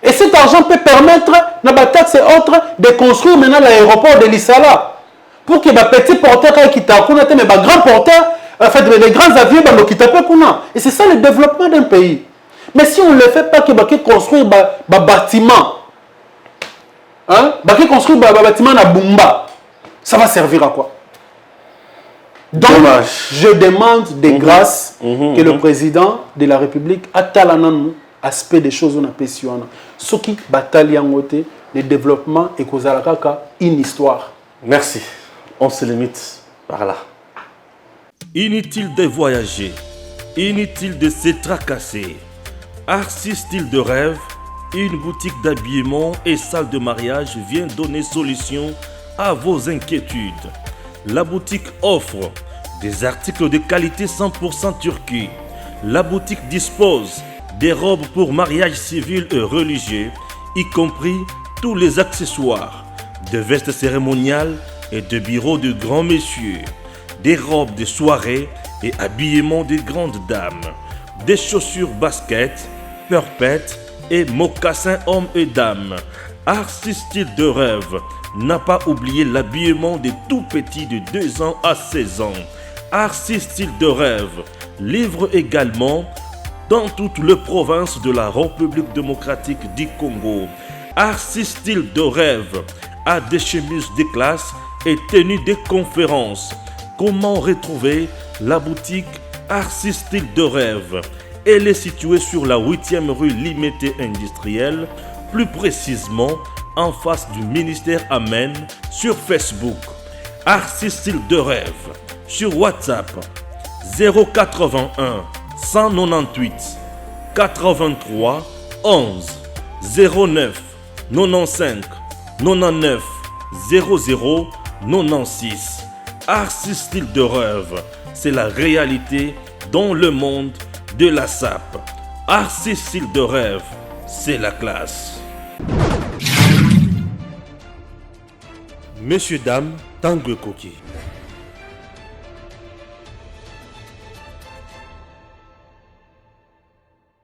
Et cet argent peut permettre, dans la taxe et autres, de construire maintenant l'aéroport de Lissala. Pour que les petits porteurs qui t'apprennent, mais les grands porteurs, en fait, les grands avions, qui t'apprennent. Et c'est ça le développement d'un pays. Mais si on ne le fait pas, que construire un bâtiment, construire un bâtiment à Bumba, ça va servir à quoi? Donc, je demande des grâces que le président de la République a talanan aspect des choses on a pétionné. Ce qui bataille en côté, le développement et kozalakaka une histoire. Merci. On se limite par là. Inutile de voyager, inutile de se tracasser. Arcis Style de Rêve, une boutique d'habillement et salle de mariage vient donner solution à vos inquiétudes. La boutique offre des articles de qualité 100% Turquie. La boutique dispose des robes pour mariage civil et religieux, y compris tous les accessoires, de vestes cérémoniales et de bureaux de grands messieurs, des robes de soirée et habillement de grandes dames, des chaussures baskets, perpètes et mocassins hommes et dames. Arcis Style de Rêve n'a pas oublié l'habillement des tout petits de 2 ans à 16 ans. Arcis Style de Rêve livre également dans toutes les provinces de la République démocratique du Congo. Arcis Style de Rêve a des chemises de classe et tenues de conférences. Comment retrouver la boutique Arcis Style de Rêve? Elle est située sur la 8e rue Limité Industrielle, plus précisément en face du ministère Amen, sur Facebook. Arcis Style de Rêve, sur WhatsApp 081 198 83 11 09 95 99 00 96. Arcis Style de Rêve, c'est la réalité dans le monde de la SAP. Arcis Style de Rêve, c'est la classe. Messieurs, dames, Tanguy Koki.